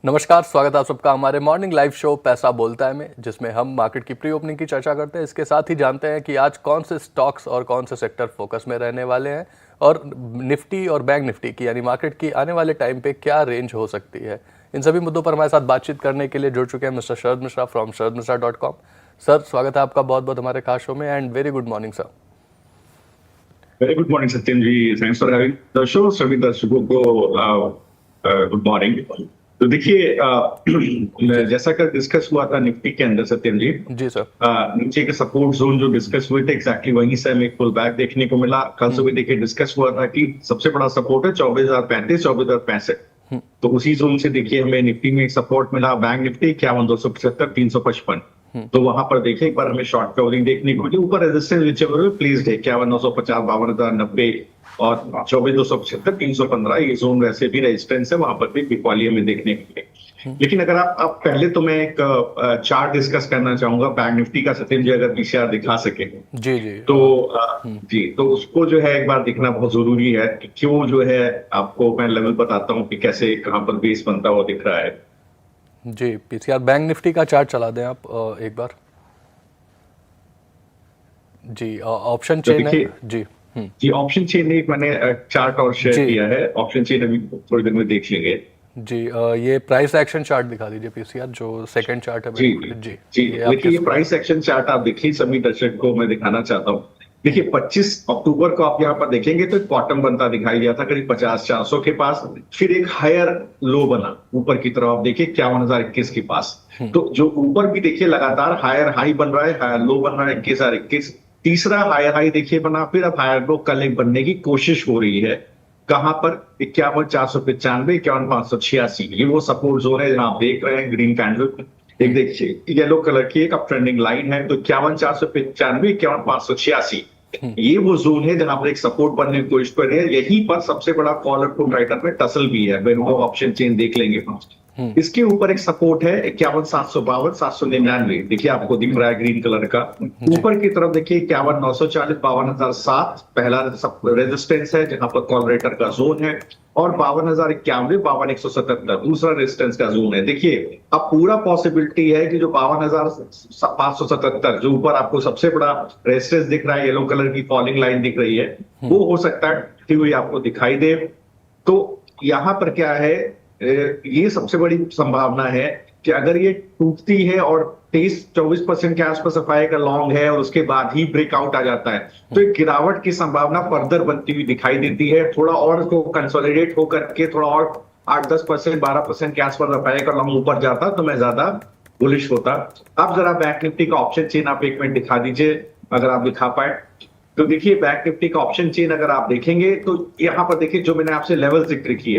नमस्कार, स्वागत है आप सबका हमारे मॉर्निंग लाइव शो पैसा बोलता है में, जिसमें हम मार्केट की प्री ओपनिंग की चर्चा करते हैं। इसके साथ ही जानते हैं कि आज कौन से स्टॉक्स और कौन से सेक्टर फोकस में रहने वाले हैं और निफ्टी और बैंक निफ्टी की यानी मार्केट की आने वाले टाइम पे क्या रेंज हो सकती है। इन सभी मुद्दों पर हमारे साथ बातचीत करने के लिए जुड़ चुके हैं mister Sharad Mishra from sharadmishra.com। Sir, स्वागत है आपका बहुत बहुत हमारे खास शो में and very good morning sir. Very good morning Satyam ji, thanks for having the show. सभी दर्शकों को गुड मॉर्निंग। तो देखिए जैसा कि डिस्कस हुआ था निफ्टी के अंदर सत्यम जी सर, नीचे के सपोर्ट जोन जो डिस्कस हुए थे एग्जैक्टली वहीं से हमें एक पुल बैक देखने को मिला। कल सुबह देखिए डिस्कस हुआ था कि सबसे बड़ा सपोर्ट है 24,035 24,065। तो उसी जोन से देखिए हमें निफ्टी में एक सपोर्ट मिला। Bank Nifty 51,275 355। तो वहां पर देखिए एक बार हमें शॉर्ट कवरिंग देखने को मिली। ऊपर रेजिस्टेंस नीचे प्लीज है 51,950 52,090 और 24,275 315। ये जोन वैसे भी रेजिस्टेंस है, वहां पर भी बिग वॉल्यूम में देखने को मिले। लेकिन अगर आप पहले तो मैं एक चार्ट डिस्कस करना चाहूंगा बैंक निफ्टी का सत्यम जी, अगर पीसीआर दिखा सके जी तो तो उसको जो है एक बार देखना बहुत जरूरी है कि क्यों जो है आपको मैं लेवल बताता हूँ कि कैसे कहां पर बेस बनता हुआ दिख रहा है। जी पीसीआर बैंक निफ्टी का चार्ट चला दें आप एक बार। जी ऑप्शन चेन है जी। जी ऑप्शन चेन एक मैंने चार्ट और शेयर किया है। ऑप्शन चेन अभी थोड़ी देर में देख लेंगे। जी ये प्राइस एक्शन चार्ट दिखा दीजिए पीसीआर, जो सेकंड चार्ट है। जी जी जी देखिए ये प्राइस एक्शन चार्ट आप देखिए, सभी दर्शक को मैं दिखाना चाहता हूँ। देखिए 25 अक्टूबर को आप यहाँ पर देखेंगे तो एक बॉटम बनता दिखाई दिया था करीब 50-400 के पास। फिर एक हायर लो बना ऊपर की तरफ, आप देखिए 51,021 के पास। तो जो ऊपर भी देखिए लगातार हायर हाई बन रहा है, हायर लो बन रहा है 21,021। तीसरा हायर हाई देखिए बना, फिर अब हायर लो कल एक बनने की कोशिश हो रही है। कहां पर 51,495 51,586। ये वो सपोर्ट जोन है जहां आप देख रहे हैं ग्रीन कैंडल। एक देखिए येलो कलर की एक अप ट्रेंडिंग लाइन है, तो 51,495 51,586 ये वो जोन है जहां पर एक सपोर्ट बनने की कोशिश कर रहे हैं। यहीं पर सबसे बड़ा कॉलर पुट राइटर में टसल भी है, वो ऑप्शन चेन देख लेंगे। इसके ऊपर एक सपोर्ट है 51,752 799। देखिए आपको दिख रहा है ग्रीन कलर का। ऊपर की तरफ देखिए 51,940 52,007 पहला रेजिस्टेंस है जहां पर कॉल रेटर का जोन है, और 52,091 52,177 दूसरा रेजिस्टेंस का जोन है। देखिए अब पूरा पॉसिबिलिटी है कि जो 52,577 जो ऊपर आपको सबसे बड़ा रेजिस्टेंस दिख रहा है, येलो कलर की फॉलिंग लाइन दिख रही है, वो हो सकता है कि हुई आपको दिखाई दे। तो यहां पर क्या है, ये सबसे बड़ी संभावना है कि अगर ये टूटती है और 23-24% के आसपास एफआई का लॉन्ग है और उसके बाद ही ब्रेकआउट आ जाता है, तो एक गिरावट की संभावना फर्दर बनती हुई दिखाई देती है। थोड़ा और को कंसोलिडेट होकर के थोड़ा और 8-10% 12% के आसपास एफआई का लॉन्ग ऊपर जाता तो मैं ज्यादा बुलिश होता। अब जरा बैंक निफ्टी का ऑप्शन चेन आप एक मिनट दिखा दीजिए, अगर आप दिखा पाए तो। देखिए बैंक निफ्टी का ऑप्शन चेन अगर आप देखेंगे तो यहाँ पर देखिए जो मैंने आपसे लेवल जिक्र किए,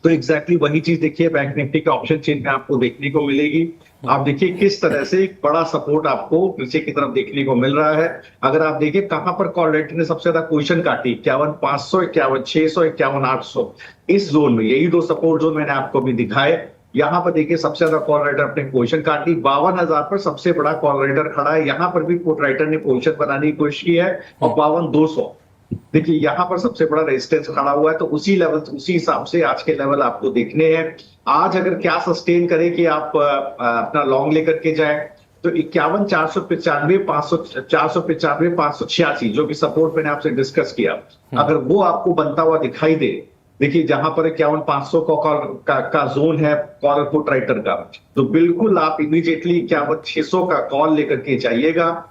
तो एग्जैक्टली वही चीज देखिए बैंक निफ्टी के ऑप्शन चेन में आपको देखने को मिलेगी। आप देखिए किस तरह से एक बड़ा सपोर्ट आपको नीचे की तरफ देखने को मिल रहा है। अगर आप देखिए कहां पर कॉल रेटर ने सबसे ज्यादा पोजीशन काटी, 51,500 51,600 51,800 इस जोन में, यही दो सपोर्ट जोन मैंने आपको भी दिखाए। यहां पर देखिए सबसे ज्यादा कॉल राइटर अपने पोजीशन काटी, 52,000 पर सबसे बड़ा कॉल राइटर खड़ा है। यहां पर भी पुट राइटर ने पोजीशन बनाने की कोशिश की है, और 52,200 देखिए यहां पर सबसे बड़ा रेजिस्टेंस खड़ा हुआ है। तो उसी लेवल उसी हिसाब से आज के लेवल आपको देखने हैं। आज अगर क्या सस्टेन करे कि आप अपना लॉन्ग लेकर के जाए, तो 51,495 495 586 जो कि सपोर्ट मैंने आपसे डिस्कस किया, अगर वो आपको बनता हुआ दिखाई दे, देखिए जहां पर 51,500 का जोन है कॉल पुट राइटर का, तो बिल्कुल आप इमीडिएटली 51,600 का कॉल लेकर के जाइएगा,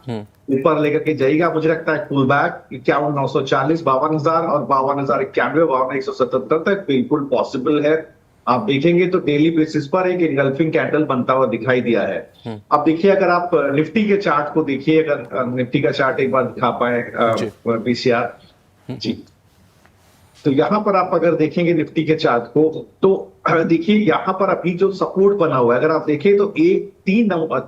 ऊपर लेकर के जाइएगा। मुझे लगता है पुल बैक 51,940 52,000 और 52,091 52,177 तक बिल्कुल पॉसिबल है। आप देखेंगे तो डेली बेसिस पर एक इंगल्फिंग कैंडल बनता हुआ दिखाई दिया है। अब देखिए अगर आप निफ्टी के चार्ट को देखिए, अगर निफ्टी का चार्ट एक बार दिखा पाए पीसीआर जी, तो यहां पर आप अगर देखेंगे निफ्टी के चार्ट को, तो देखिए यहां पर अभी जो सपोर्ट बना हुआ है, अगर आप देखें तो 3 नवंबर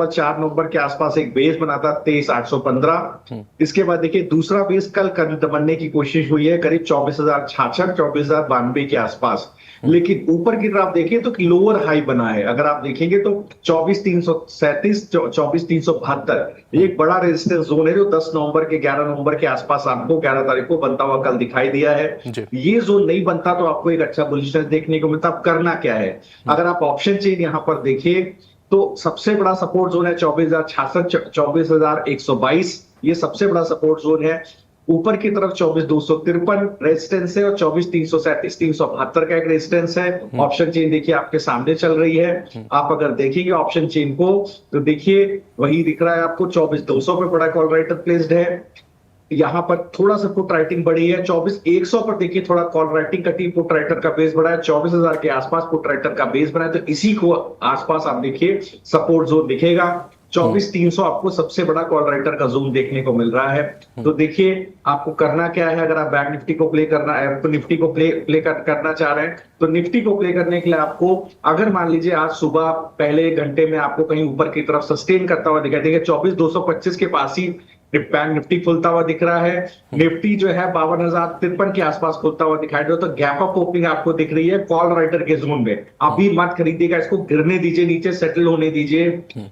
4 नवंबर के आसपास एक बेस बना था 23,815। इसके बाद देखिए दूसरा बेस कल बनने की कोशिश हुई है करीब 24,066 24,092 के आसपास। लेकिन ऊपर की तरफ देखिए तो लोअर हाई बना है, अगर आप देखेंगे तो 24,337 24,372 एक बड़ा रेजिस्टेंस जोन है जो 10 नवंबर के 11 नवंबर के आसपास आपको 11 तारीख को बनता हुआ कल दिखाई दिया है। ये जोन नहीं बनता तो आपको एक अच्छा बुलिशनेस देखने को मिलता है। अब करना क्या है, अगर आप ऑप्शन चेन यहाँ पर देखिए तो सबसे बड़ा सपोर्ट जोन है 24,066, 24,122, ये सबसे बड़ा सपोर्ट जोन है। ऊपर की तरफ 24,253 रेजिस्टेंस है और 24,337, 372 का एक रेजिस्टेंस है। ऑप्शन चेन देखिए आपके सामने चल रही है। आप अगर देखेंगे ऑप्शन चेन को तो देखिए वही दिख रहा है आपको, 24,200 पे बड़ा कॉल राइटर प्लेस्ड है। यहाँ पर थोड़ा सा पुट राइटिंग बढ़ी है, 24,100 पर देखिए थोड़ा कॉल राइटिंग कटी, पुट राइटर का बेस बढ़ा है, 24,000 के आसपास पुट राइटर का बेस बना है। तो इसी को आसपास आप देखिए सपोर्ट जोन दिखेगा। 24,300 आपको सबसे बड़ा कॉल राइटर का जोन देखने को मिल रहा है। तो देखिए आपको करना क्या है, अगर आप बैंक निफ्टी को प्ले करना है तो निफ्टी को करना चाह रहे हैं तो निफ्टी को प्ले करने के लिए आपको, अगर मान लीजिए आज सुबह पहले घंटे में आपको कहीं ऊपर की तरफ सस्टेन करता हुआ दिखाई देगा, 24,225 के पास ही बैंक निफ्टी खुलता हुआ दिख रहा है। निफ्टी जो है 52,053 के आसपास खुलता हुआ दिखाई दे रहा है। तो गैप अप ओपनिंग आपको दिख रही है कॉल राइटर के जोन में। अभी मत खरीदिएगा, इसको गिरने दीजिए, नीचे सेटल होने दीजिए।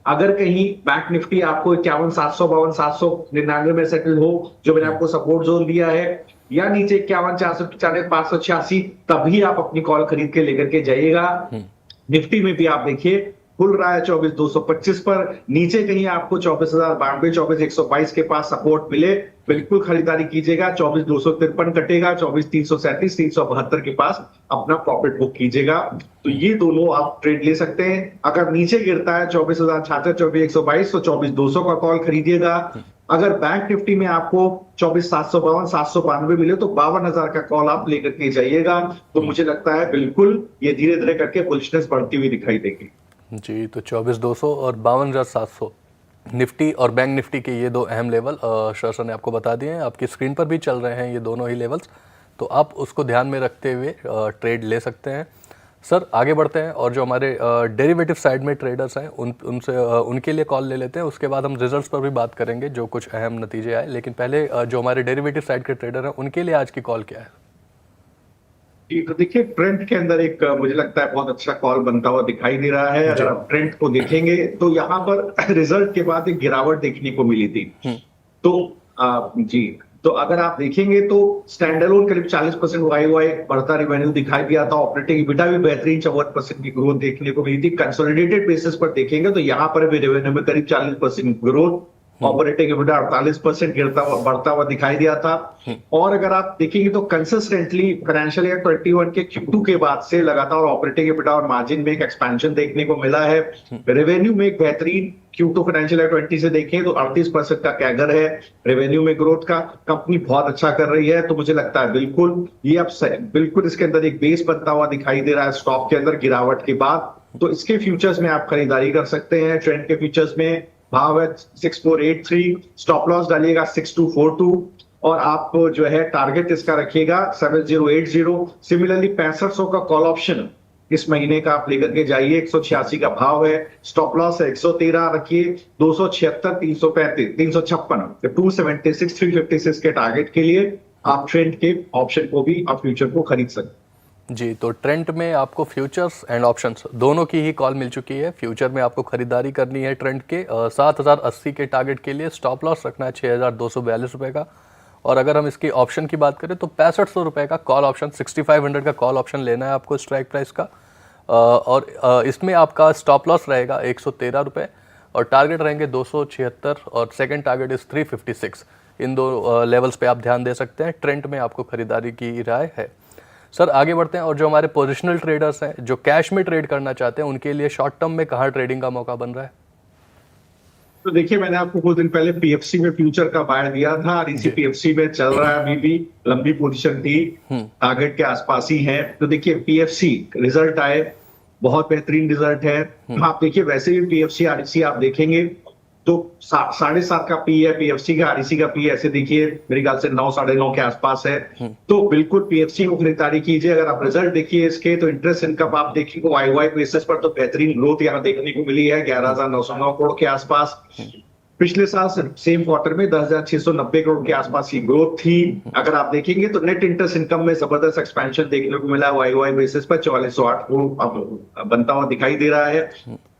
अगर कहीं बैंक निफ्टी आपको 51,700, 52,799 में सेटल हो, जो मैंने आपको सपोर्ट जोन दिया है, या नीचे 51,495, 586, तभी आप अपनी कॉल खरीद के लेकर के जाइएगा। निफ्टी में भी आप देखिए खुल रहा है 24,225 पर, नीचे कहीं आपको 24,092, 24,122 के पास सपोर्ट मिले, बिल्कुल खरीदारी कीजिएगा। 24,253 कटेगा, 24,337, 372 के पास अपना प्रॉफिट बुक कीजिएगा। तो ये दोनों आप ट्रेड ले सकते हैं। अगर नीचे गिरता है 24,066, 24,122 तो 24,200 का कॉल खरीदिएगा। अगर बैंक निफ्टी में आपको 24,752, 792 मिले तो 52,000 का कॉल आप लेकर के जाइएगा। तो मुझे लगता है बिल्कुल ये धीरे धीरे करके बुलिशनेस बढ़ती हुई दिखाई देगी। जी, तो 24,200 और 52,700 निफ्टी और बैंक निफ्टी के ये दो अहम लेवल सर ने आपको बता दिए हैं, आपकी स्क्रीन पर भी चल रहे हैं ये दोनों ही लेवल्स, तो आप उसको ध्यान में रखते हुए ट्रेड ले सकते हैं। सर आगे बढ़ते हैं और जो हमारे डेरिवेटिव साइड में ट्रेडर्स हैं उनके लिए कॉल ले लेते हैं, उसके बाद हम रिजल्ट्स पर भी बात करेंगे जो कुछ अहम नतीजे आए। लेकिन पहले जो हमारे डेरिवेटिव साइड के ट्रेडर हैं उनके लिए आज की कॉल क्या है? तो देखिए ट्रेंड के अंदर एक मुझे लगता है बहुत अच्छा कॉल बनता हुआ दिखाई दे रहा है। अगर आप ट्रेंड को देखेंगे तो यहाँ पर रिजल्ट के बाद एक गिरावट देखने को मिली थी। तो जी, तो अगर आप देखेंगे तो स्टैंड अलोन करीब 40% वाई बढ़ता रेवेन्यू दिखाई दिया था। ऑपरेटिंग EBITDA भी बेहतरीन 54% की ग्रोथ देखने को मिली थी। कंसोलिडेटेड बेसिस पर देखेंगे तो यहाँ पर भी रेवेन्यू में करीब 40% ग्रोथ, ऑपरेटिंग EBITDA 48% बढ़ता हुआ दिखाई दिया था। और अगर आप देखेंगे तो कंसिस्टेंटली फाइनेंशियल ईयर 21 के Q2 के बाद से लगातार ऑपरेटिंग EBITDA और मार्जिन में एक एक्सपेंशन देखने को मिला है। रेवेन्यू में एक बेहतरीन Q2 फाइनेंशियल ईयर 20 से देखें तो 38% का कैगर है रेवेन्यू में ग्रोथ का। कंपनी बहुत अच्छा कर रही है। तो मुझे लगता है बिल्कुल ये अब बिल्कुल इसके अंदर एक बेस बनता हुआ दिखाई दे रहा है स्टॉक के अंदर गिरावट के बाद। तो इसके फ्यूचर्स में आप खरीदारी कर सकते हैं। ट्रेंड के फ्यूचर्स में भाव है 6483, स्टॉप लॉस डालिएगा 6242 और आप जो है टारगेट इसका रखिएगा 7080। सिमिलरली 6500 का कॉल ऑप्शन इस महीने का आप लेकर के जाइए, 186 का भाव है, स्टॉप लॉस है 113 रखिए, 276, 335, 356, 276, 356 के टारगेट के लिए आप ट्रेंड के ऑप्शन को भी आप फ्यूचर को खरीद सकते हैं। जी, तो ट्रेंड में आपको फ्यूचर्स एंड ऑप्शंस दोनों की ही कॉल मिल चुकी है। फ्यूचर में आपको खरीदारी करनी है ट्रेंड के 7,080 के टारगेट के लिए, स्टॉप लॉस रखना है 6,242 रुपये का। और अगर हम इसकी ऑप्शन की बात करें तो 6500 रुपये का कॉल ऑप्शन, 6500 का कॉल ऑप्शन लेना है आपको स्ट्राइक प्राइस का। और इसमें आपका स्टॉप लॉस रहेगा 113 रुपये और टारगेट रहेंगे 276 और सेकेंड टारगेट इज़ 356। इन दो लेवल्स पे आप ध्यान दे सकते हैं। ट्रेंड में आपको खरीदारी की राय है। सर आगे बढ़ते हैं और जो हमारे पोजिशनल ट्रेडर्स हैं जो कैश में ट्रेड करना चाहते हैं उनके लिए शॉर्ट टर्म में कहाँ ट्रेडिंग का मौका बन रहा है? तो देखिए मैंने आपको कुछ दिन पहले PFC में फ्यूचर का बाय दिया था और इसी PFC में चल रहा है। अभी भी लंबी पोजीशन थी, टारगेट के आसपास ही है। तो देखिए PFC रिजल्ट आए, बहुत बेहतरीन रिजल्ट है। आप देखिए वैसे भी PFC REC आप देखेंगे तो 7.5 का पी है PFC का, REC का पी ऐसे देखिए मेरे ख्याल से 9, 9.5 के आसपास है। तो बिल्कुल PFC को खरीदारी कीजिए। अगर आप रिजल्ट देखिए इसके तो इंटरेस्ट इनकम आप देखिए YY बेसिस पर तो बेहतरीन ग्रोथ यहाँ देखने को मिली है 11,909 करोड़ के आसपास। पिछले साल सेम क्वार्टर में 10,690 करोड़ के आसपास की ग्रोथ थी। अगर आप देखेंगे तो नेट इंटरेस्ट इनकम में जबरदस्त एक्सपेंशन देखने को मिला YY बेसिस पर 4408 करोड़ बनता हुआ दिखाई दे रहा है।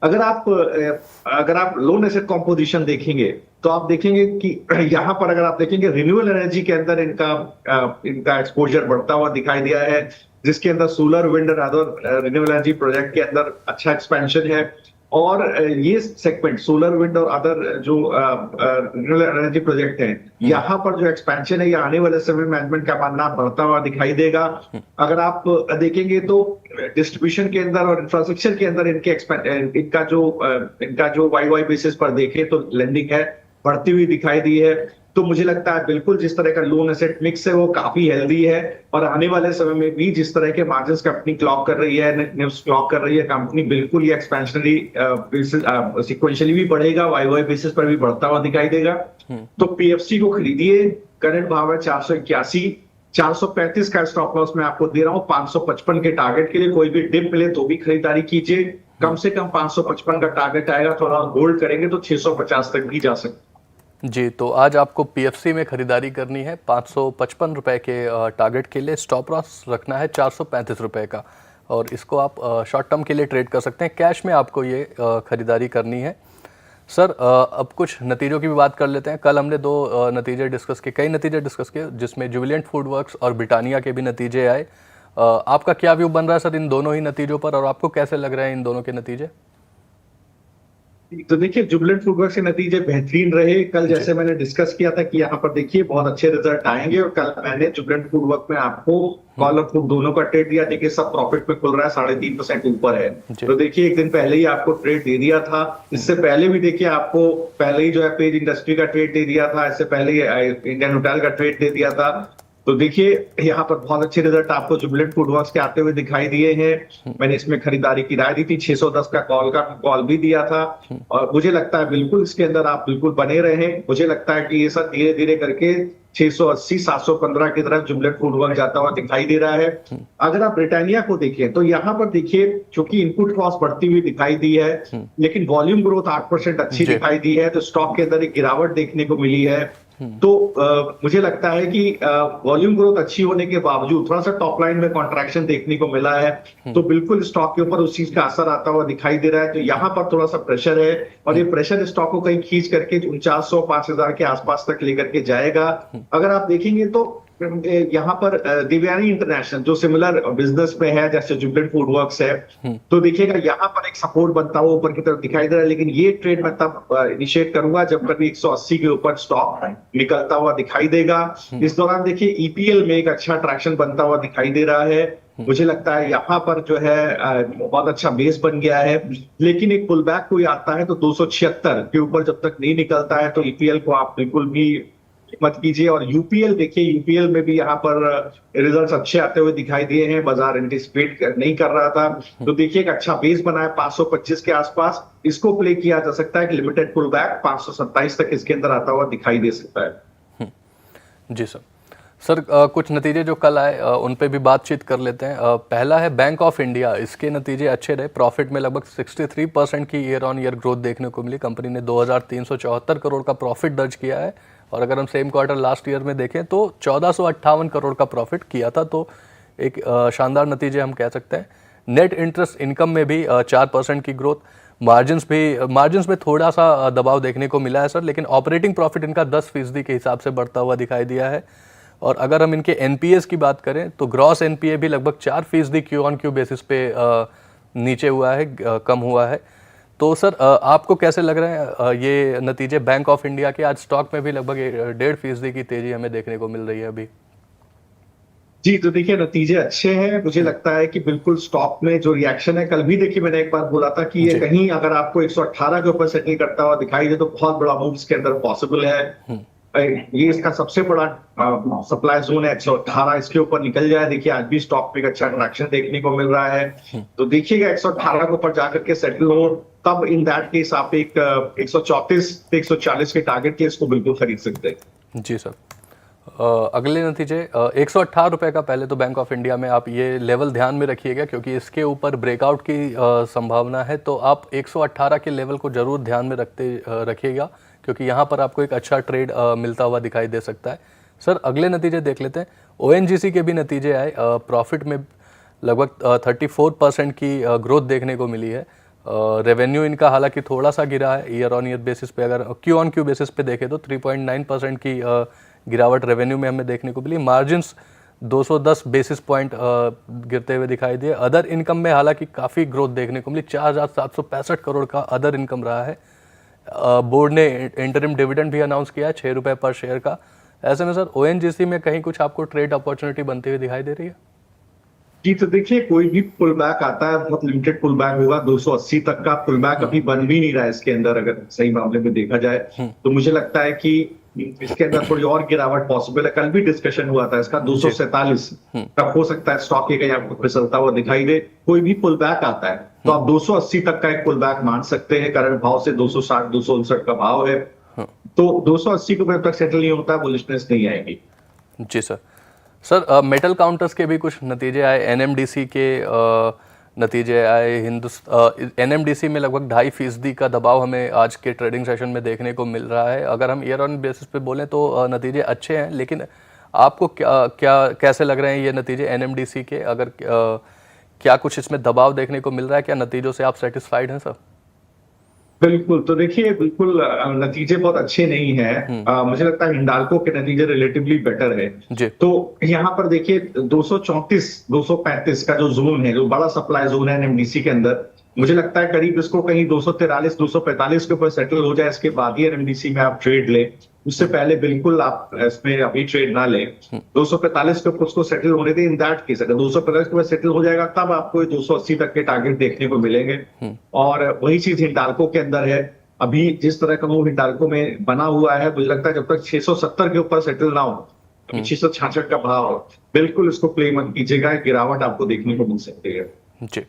अगर आप लोन एसेट कॉम्पोजिशन देखेंगे तो आप देखेंगे कि यहाँ पर अगर आप देखेंगे रिन्यूएबल एनर्जी के अंदर इनका एक्सपोजर बढ़ता हुआ दिखाई दिया है। जिसके अंदर सोलर, विंड और अदर रिन्यूएबल एनर्जी प्रोजेक्ट के अंदर अच्छा एक्सपेंशन है। और ये सेगमेंट सोलर, विंड और अदर जो रिन्यूएबल एनर्जी प्रोजेक्ट हैं, यहाँ पर जो एक्सपेंशन है ये आने वाले समय मैनेजमेंट का मानना बढ़ता हुआ दिखाई देगा। अगर आप देखेंगे तो डिस्ट्रीब्यूशन के अंदर और इंफ्रास्ट्रक्चर के अंदर इनका जो वाई बेसिस पर देखें तो लेंडिंग है बढ़ती हुई दिखाई दी है। तो मुझे लगता है बिल्कुल जिस तरह का लोन एसेट मिक्स है वो काफी हेल्दी है, और आने वाले समय में भी जिस तरह के मार्जिन्स कंपनी क्लॉक कर रही है, क्लॉक कर रही है कंपनी, बिल्कुल ये एक्सपेंशनरी सिक्वेंशियली भी बढ़ेगा, वाई बेसिस पर भी बढ़ता हुआ दिखाई देगा। तो पीएफसी को खरीदिए, करंट भाव है 481, 435 का स्टॉप लॉस मैं आपको दे रहा हूँ। 555 के टारगेट के लिए कोई भी डिप मिले तो भी खरीदारी कीजिए, कम से कम 555 का टारगेट आएगा, थोड़ा होल्ड करेंगे तो 650 तक भी जा सकते। जी, तो आज आपको पीएफसी में खरीदारी करनी है 555 रुपए के टारगेट के लिए, स्टॉप लॉस रखना है 435 रुपए का, और इसको आप शॉर्ट टर्म के लिए ट्रेड कर सकते हैं। कैश में आपको ये खरीदारी करनी है। सर, अब कुछ नतीजों की भी बात कर लेते हैं। कल हमने दो कई नतीजे डिस्कस किए, जिसमें जुबिलेंट फूडवर्क्स और ब्रिटानिया के भी नतीजे आए। आपका क्या व्यू बन रहा है सर इन दोनों ही नतीजों पर, और आपको कैसे लग रहे हैं इन दोनों के नतीजे? तो देखिए, जुबिलेंट फूडवर्क्स के नतीजे बेहतरीन रहे। कल जैसे मैंने डिस्कस किया था कि यहाँ पर देखिए बहुत अच्छे रिजल्ट आएंगे, और कल मैंने जुबिलेंट फूडवर्क में आपको कॉल और पुट दोनों का ट्रेड दिया। देखिए सब प्रॉफिट में खुल रहा है, 3.5% ऊपर है। तो देखिए एक दिन पहले ही आपको ट्रेड दे दिया था। इससे पहले भी देखिए आपको पहले ही जो है पेज इंडस्ट्री का ट्रेड दे दिया था, इससे पहले इंडियन होटल का ट्रेड दे दिया था। तो देखिए यहाँ पर बहुत अच्छे रिजल्ट आपको जुबिलेंट फूडवर्क्स के आते हुए दिखाई दिए हैं। मैंने इसमें खरीदारी की राय दी थी, 610 का कॉल भी दिया था, और मुझे लगता है बिल्कुल इसके अंदर आप बिल्कुल बने रहे। मुझे लगता है कि ये सब धीरे धीरे करके 680 715 की तरफ जुबिलेंट फूडवर्क जाता हुआ दिखाई दे रहा है। अगर आप ब्रिटानिया को देखें तो यहाँ पर देखिए चूंकि इनपुट कॉस्ट बढ़ती हुई दिखाई दी है, लेकिन वॉल्यूम ग्रोथ 8% अच्छी दिखाई दी है, तो स्टॉक के अंदर एक गिरावट देखने को मिली है। तो मुझे लगता है कि वॉल्यूम ग्रोथ अच्छी होने के बावजूद थोड़ा सा टॉप लाइन में कॉन्ट्रैक्शन देखने को मिला है, तो बिल्कुल स्टॉक के ऊपर उस चीज का असर आता हुआ दिखाई दे रहा है। तो यहाँ पर थोड़ा सा प्रेशर है, और ये प्रेशर स्टॉक को कहीं खींच करके 4900 5000 के आसपास तक लेकर के जाएगा। अगर आप देखेंगे तो यहाँ पर दिव्यानी इंटरनेशनल जो सिमिलर बिजनेस में है जैसे जुबिलेंट फूडवर्क्स है, तो देखिएगा यहाँ पर एक सपोर्ट बनता हुआ ऊपर की तरफ दिखाई दे रहा है। लेकिन ये ट्रेड मैं तब इनिशिएट करूंगा जब कभी 180 के ऊपर स्टॉक निकलता हुआ दिखाई देगा। इस दौरान देखिए ईपीएल में एक अच्छा ट्रैक्शन बनता हुआ दिखाई दे रहा है। मुझे लगता है यहाँ पर जो है बहुत अच्छा बेस बन गया है, लेकिन एक पुल बैक कोई आता है तो 276 के ऊपर जब तक नहीं निकलता है तो ईपीएल को आप बिल्कुल भी मत कीजिए। और यूपीएल देखिए, यूपीएल में भी यहाँ पर रिजल्ट्स अच्छे आते हुए दिखाई दिए हैं, बाजार एंटिसिपेट नहीं कर रहा था। तो देखिए एक अच्छा बेस बना है 525 के आसपास, इसको प्ले किया जा सकता है कि लिमिटेड पुल बैक 527 तक इसके अंदर आता हुआ दिखाई दे सकता है। जी सर, कुछ नतीजे जो कल आए उन पे भी बातचीत कर लेते हैं। पहला है बैंक ऑफ इंडिया, इसके नतीजे अच्छे रहे। प्रॉफिट में लगभग 63% की ईयर ऑन ईयर ग्रोथ देखने को मिली। कंपनी ने 2374 करोड़ का प्रॉफिट दर्ज किया है, और अगर हम सेम क्वार्टर लास्ट ईयर में देखें तो 1458 करोड़ का प्रॉफिट किया था। तो एक शानदार नतीजे हम कह सकते हैं। नेट इंटरेस्ट इनकम में भी 4% की ग्रोथ। मार्जिन्स में थोड़ा सा दबाव देखने को मिला है सर, लेकिन ऑपरेटिंग प्रॉफिट इनका 10% के हिसाब से बढ़ता हुआ दिखाई दिया है। और अगर हम इनके एनपीएस की बात करें तो ग्रॉस एनपीए भी लगभग 4% क्यू ऑन क्यू बेसिस पे नीचे हुआ है, कम हुआ है। तो सर आपको कैसे लग रहे हैं ये नतीजे बैंक ऑफ इंडिया के? आज स्टॉक में भी लगभग 1.5% की तेजी हमें देखने को मिल रही है अभी। जी, तो देखिए नतीजे अच्छे हैं। मुझे लगता है कि बिल्कुल स्टॉक में जो रिएक्शन है, कल भी देखिए मैंने एक बार बोला था कि ये कहीं अगर आपको 118 के ऊपर सेटल करता हुआ दिखाई दे तो बहुत बड़ा मूव इसके अंदर पॉसिबल है। ये इसका सबसे बड़ा सप्लाई जोन है 118, इसके ऊपर निकल जाए। देखिए आज भी स्टॉक पे अच्छा ट्रैक्शन देखने को मिल रहा है, तो देखिएगा 118 के ऊपर जाकर के सेटल हो, तब इन दैट केस आप एक 134 से 140 के टारगेट के इसको बिल्कुल खरीद सकते हैं। जी सर, अगले नतीजे 118 रुपये का पहले तो बैंक ऑफ इंडिया में आप ये लेवल ध्यान में रखिएगा, क्योंकि इसके ऊपर ब्रेकआउट की संभावना है। तो आप 118 के लेवल को जरूर ध्यान में रखिएगा, क्योंकि यहाँ पर आपको एक अच्छा ट्रेड मिलता हुआ दिखाई दे सकता है। सर अगले नतीजे देख लेते हैं। ओएनजीसी के भी नतीजे आए। प्रॉफिट में लगभग 34% की ग्रोथ देखने को मिली है। रेवेन्यू इनका हालांकि थोड़ा सा गिरा है ईयर ऑन ईयर बेसिस पे, अगर क्यू ऑन क्यू बेसिस पे देखें तो 3.9% की गिरावट रेवेन्यू में हमें देखने को मिली। मार्जिन्स 210 बेसिस पॉइंट गिरते हुए दिखाई दिए। अदर इनकम में हालांकि काफ़ी ग्रोथ देखने को मिली, 4,765 करोड़ का अदर इनकम रहा है। बोर्ड ने इंटरिम डिविडेंड भी अनाउंस किया है 6 रुपये पर शेयर का। ऐसे में सर ओएनजीसी में कहीं कुछ आपको ट्रेड अपॉर्चुनिटी बनती हुई दिखाई दे रही है? जी, तो देखिए कोई भी पुल बैक आता है बहुत लिमिटेड पुल बैक होगा, 280 तक का पुल बैक अभी बन भी नहीं रहा है इसके अंदर, अगर सही मामले में देखा जाए तो मुझे लगता है कि इसके अंदर थोड़ी और गिरावट पॉसिबल है। कल भी डिस्कशन हुआ था इसका, 247 तक हो सकता है स्टॉक कहीं आपको फिसलता हुआ दिखाई दे। कोई भी पुल बैक आता है तो आप 280 तक का एक पुल बैक मान सकते हैं। करंट भाव से 260 259 का भाव है, तो 280 को जब तक सेटल नहीं होता बुलिशनेस नहीं आएगी। जी सर। सर मेटल काउंटर्स के भी कुछ नतीजे आए, एनएमडीसी के नतीजे आए। एनएमडीसी में लगभग 2.5% का दबाव हमें आज के ट्रेडिंग सेशन में देखने को मिल रहा है। अगर हम ईयर ऑन बेसिस पे बोलें तो नतीजे अच्छे हैं, लेकिन आपको कैसे लग रहे हैं ये नतीजे एनएमडीसी के? अगर क्या कुछ इसमें दबाव देखने को मिल रहा है? क्या नतीजों से आप सेटिस्फाइड हैं सर? बिल्कुल, तो देखिए बिल्कुल नतीजे बहुत अच्छे नहीं है। मुझे लगता है हिंडाल्को के नतीजे रिलेटिवली बेटर है जी। तो यहाँ पर देखिए 234 235 का जो जोन है, जो बड़ा सप्लाई जोन है एनएमडीसी के अंदर, मुझे लगता है करीब इसको कहीं 243 245 के ऊपर सेटल हो जाए, इसके बाद ही एनएमडीसी में आप ट्रेड ले। उससे पहले बिल्कुल आप इसमें अभी ट्रेड ना लें। 245 के ऊपर उसको सेटल होने दें। इन दैट केस अगर 245 के ऊपर सेटल हो जाएगा तब आपको 280 तक के टारगेट देखने को मिलेंगे। और वही चीज हिंडाल्को के अंदर है। अभी जिस तरह का मूव हिंडाल्को में बना हुआ है, मुझे लगता है जब तक 670 के ऊपर सेटल ना हो, अभी 666 का भाव हो, बिल्कुल इसको प्ले मत कीजिएगा, गिरावट आपको देखने को मिल सकती है। जी।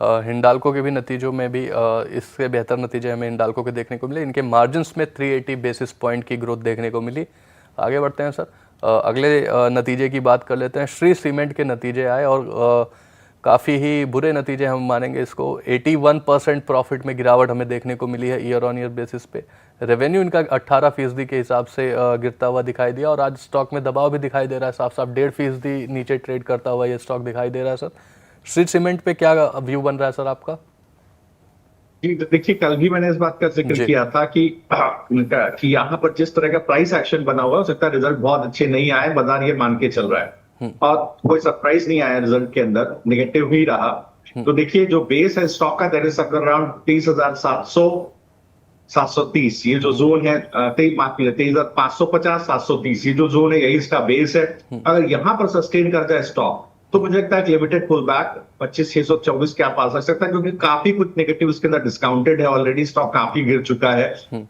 हिंडाल्को के भी नतीजों में भी इससे बेहतर नतीजे हमें हिंडाल्को के देखने को मिले। इनके मार्जिन्स में 380 बेसिस पॉइंट की ग्रोथ देखने को मिली। आगे बढ़ते हैं सर, अगले नतीजे की बात कर लेते हैं। श्री सीमेंट के नतीजे आए और काफ़ी ही बुरे नतीजे हम मानेंगे इसको। 81% प्रॉफिट में गिरावट हमें देखने को मिली है ईयर ऑन ईयर बेसिस पे। रेवेन्यू इनका 18% के हिसाब से गिरता हुआ दिखाई दिया और आज स्टॉक में दबाव भी दिखाई दे रहा है, साफ साफ 1.5% नीचे ट्रेड करता हुआ ये स्टॉक दिखाई दे रहा है सर। श्री सीमेंट पे क्या व्यू बन रहा है सर आपका? जी, तो देखिए कल भी मैंने इस बात का जिक्र किया था कि यहाँ पर जिस तरह का प्राइस एक्शन बना हुआ है, हो सकता है रिजल्ट बहुत अच्छे नहीं आए, बाजार ये मान के चल रहा है और कोई सरप्राइज नहीं आया रिजल्ट के अंदर, नेगेटिव ही रहा। तो देखिए जो बेस है स्टॉक का, दैट इज अराउंड 23,700 730, ये जो जोन है 23,550 730, ये जो जोन है यही इसका बेस है। अगर यहाँ पर सस्टेन कर जाए स्टॉक तो मुझे लगता है कि लिमिटेड पुल बैक 25,624 के आप आ सकता है, क्योंकि काफी कुछ नेगेटिव इसके अंदर डिस्काउंटेड है ऑलरेडी, स्टॉक काफी गिर चुका है।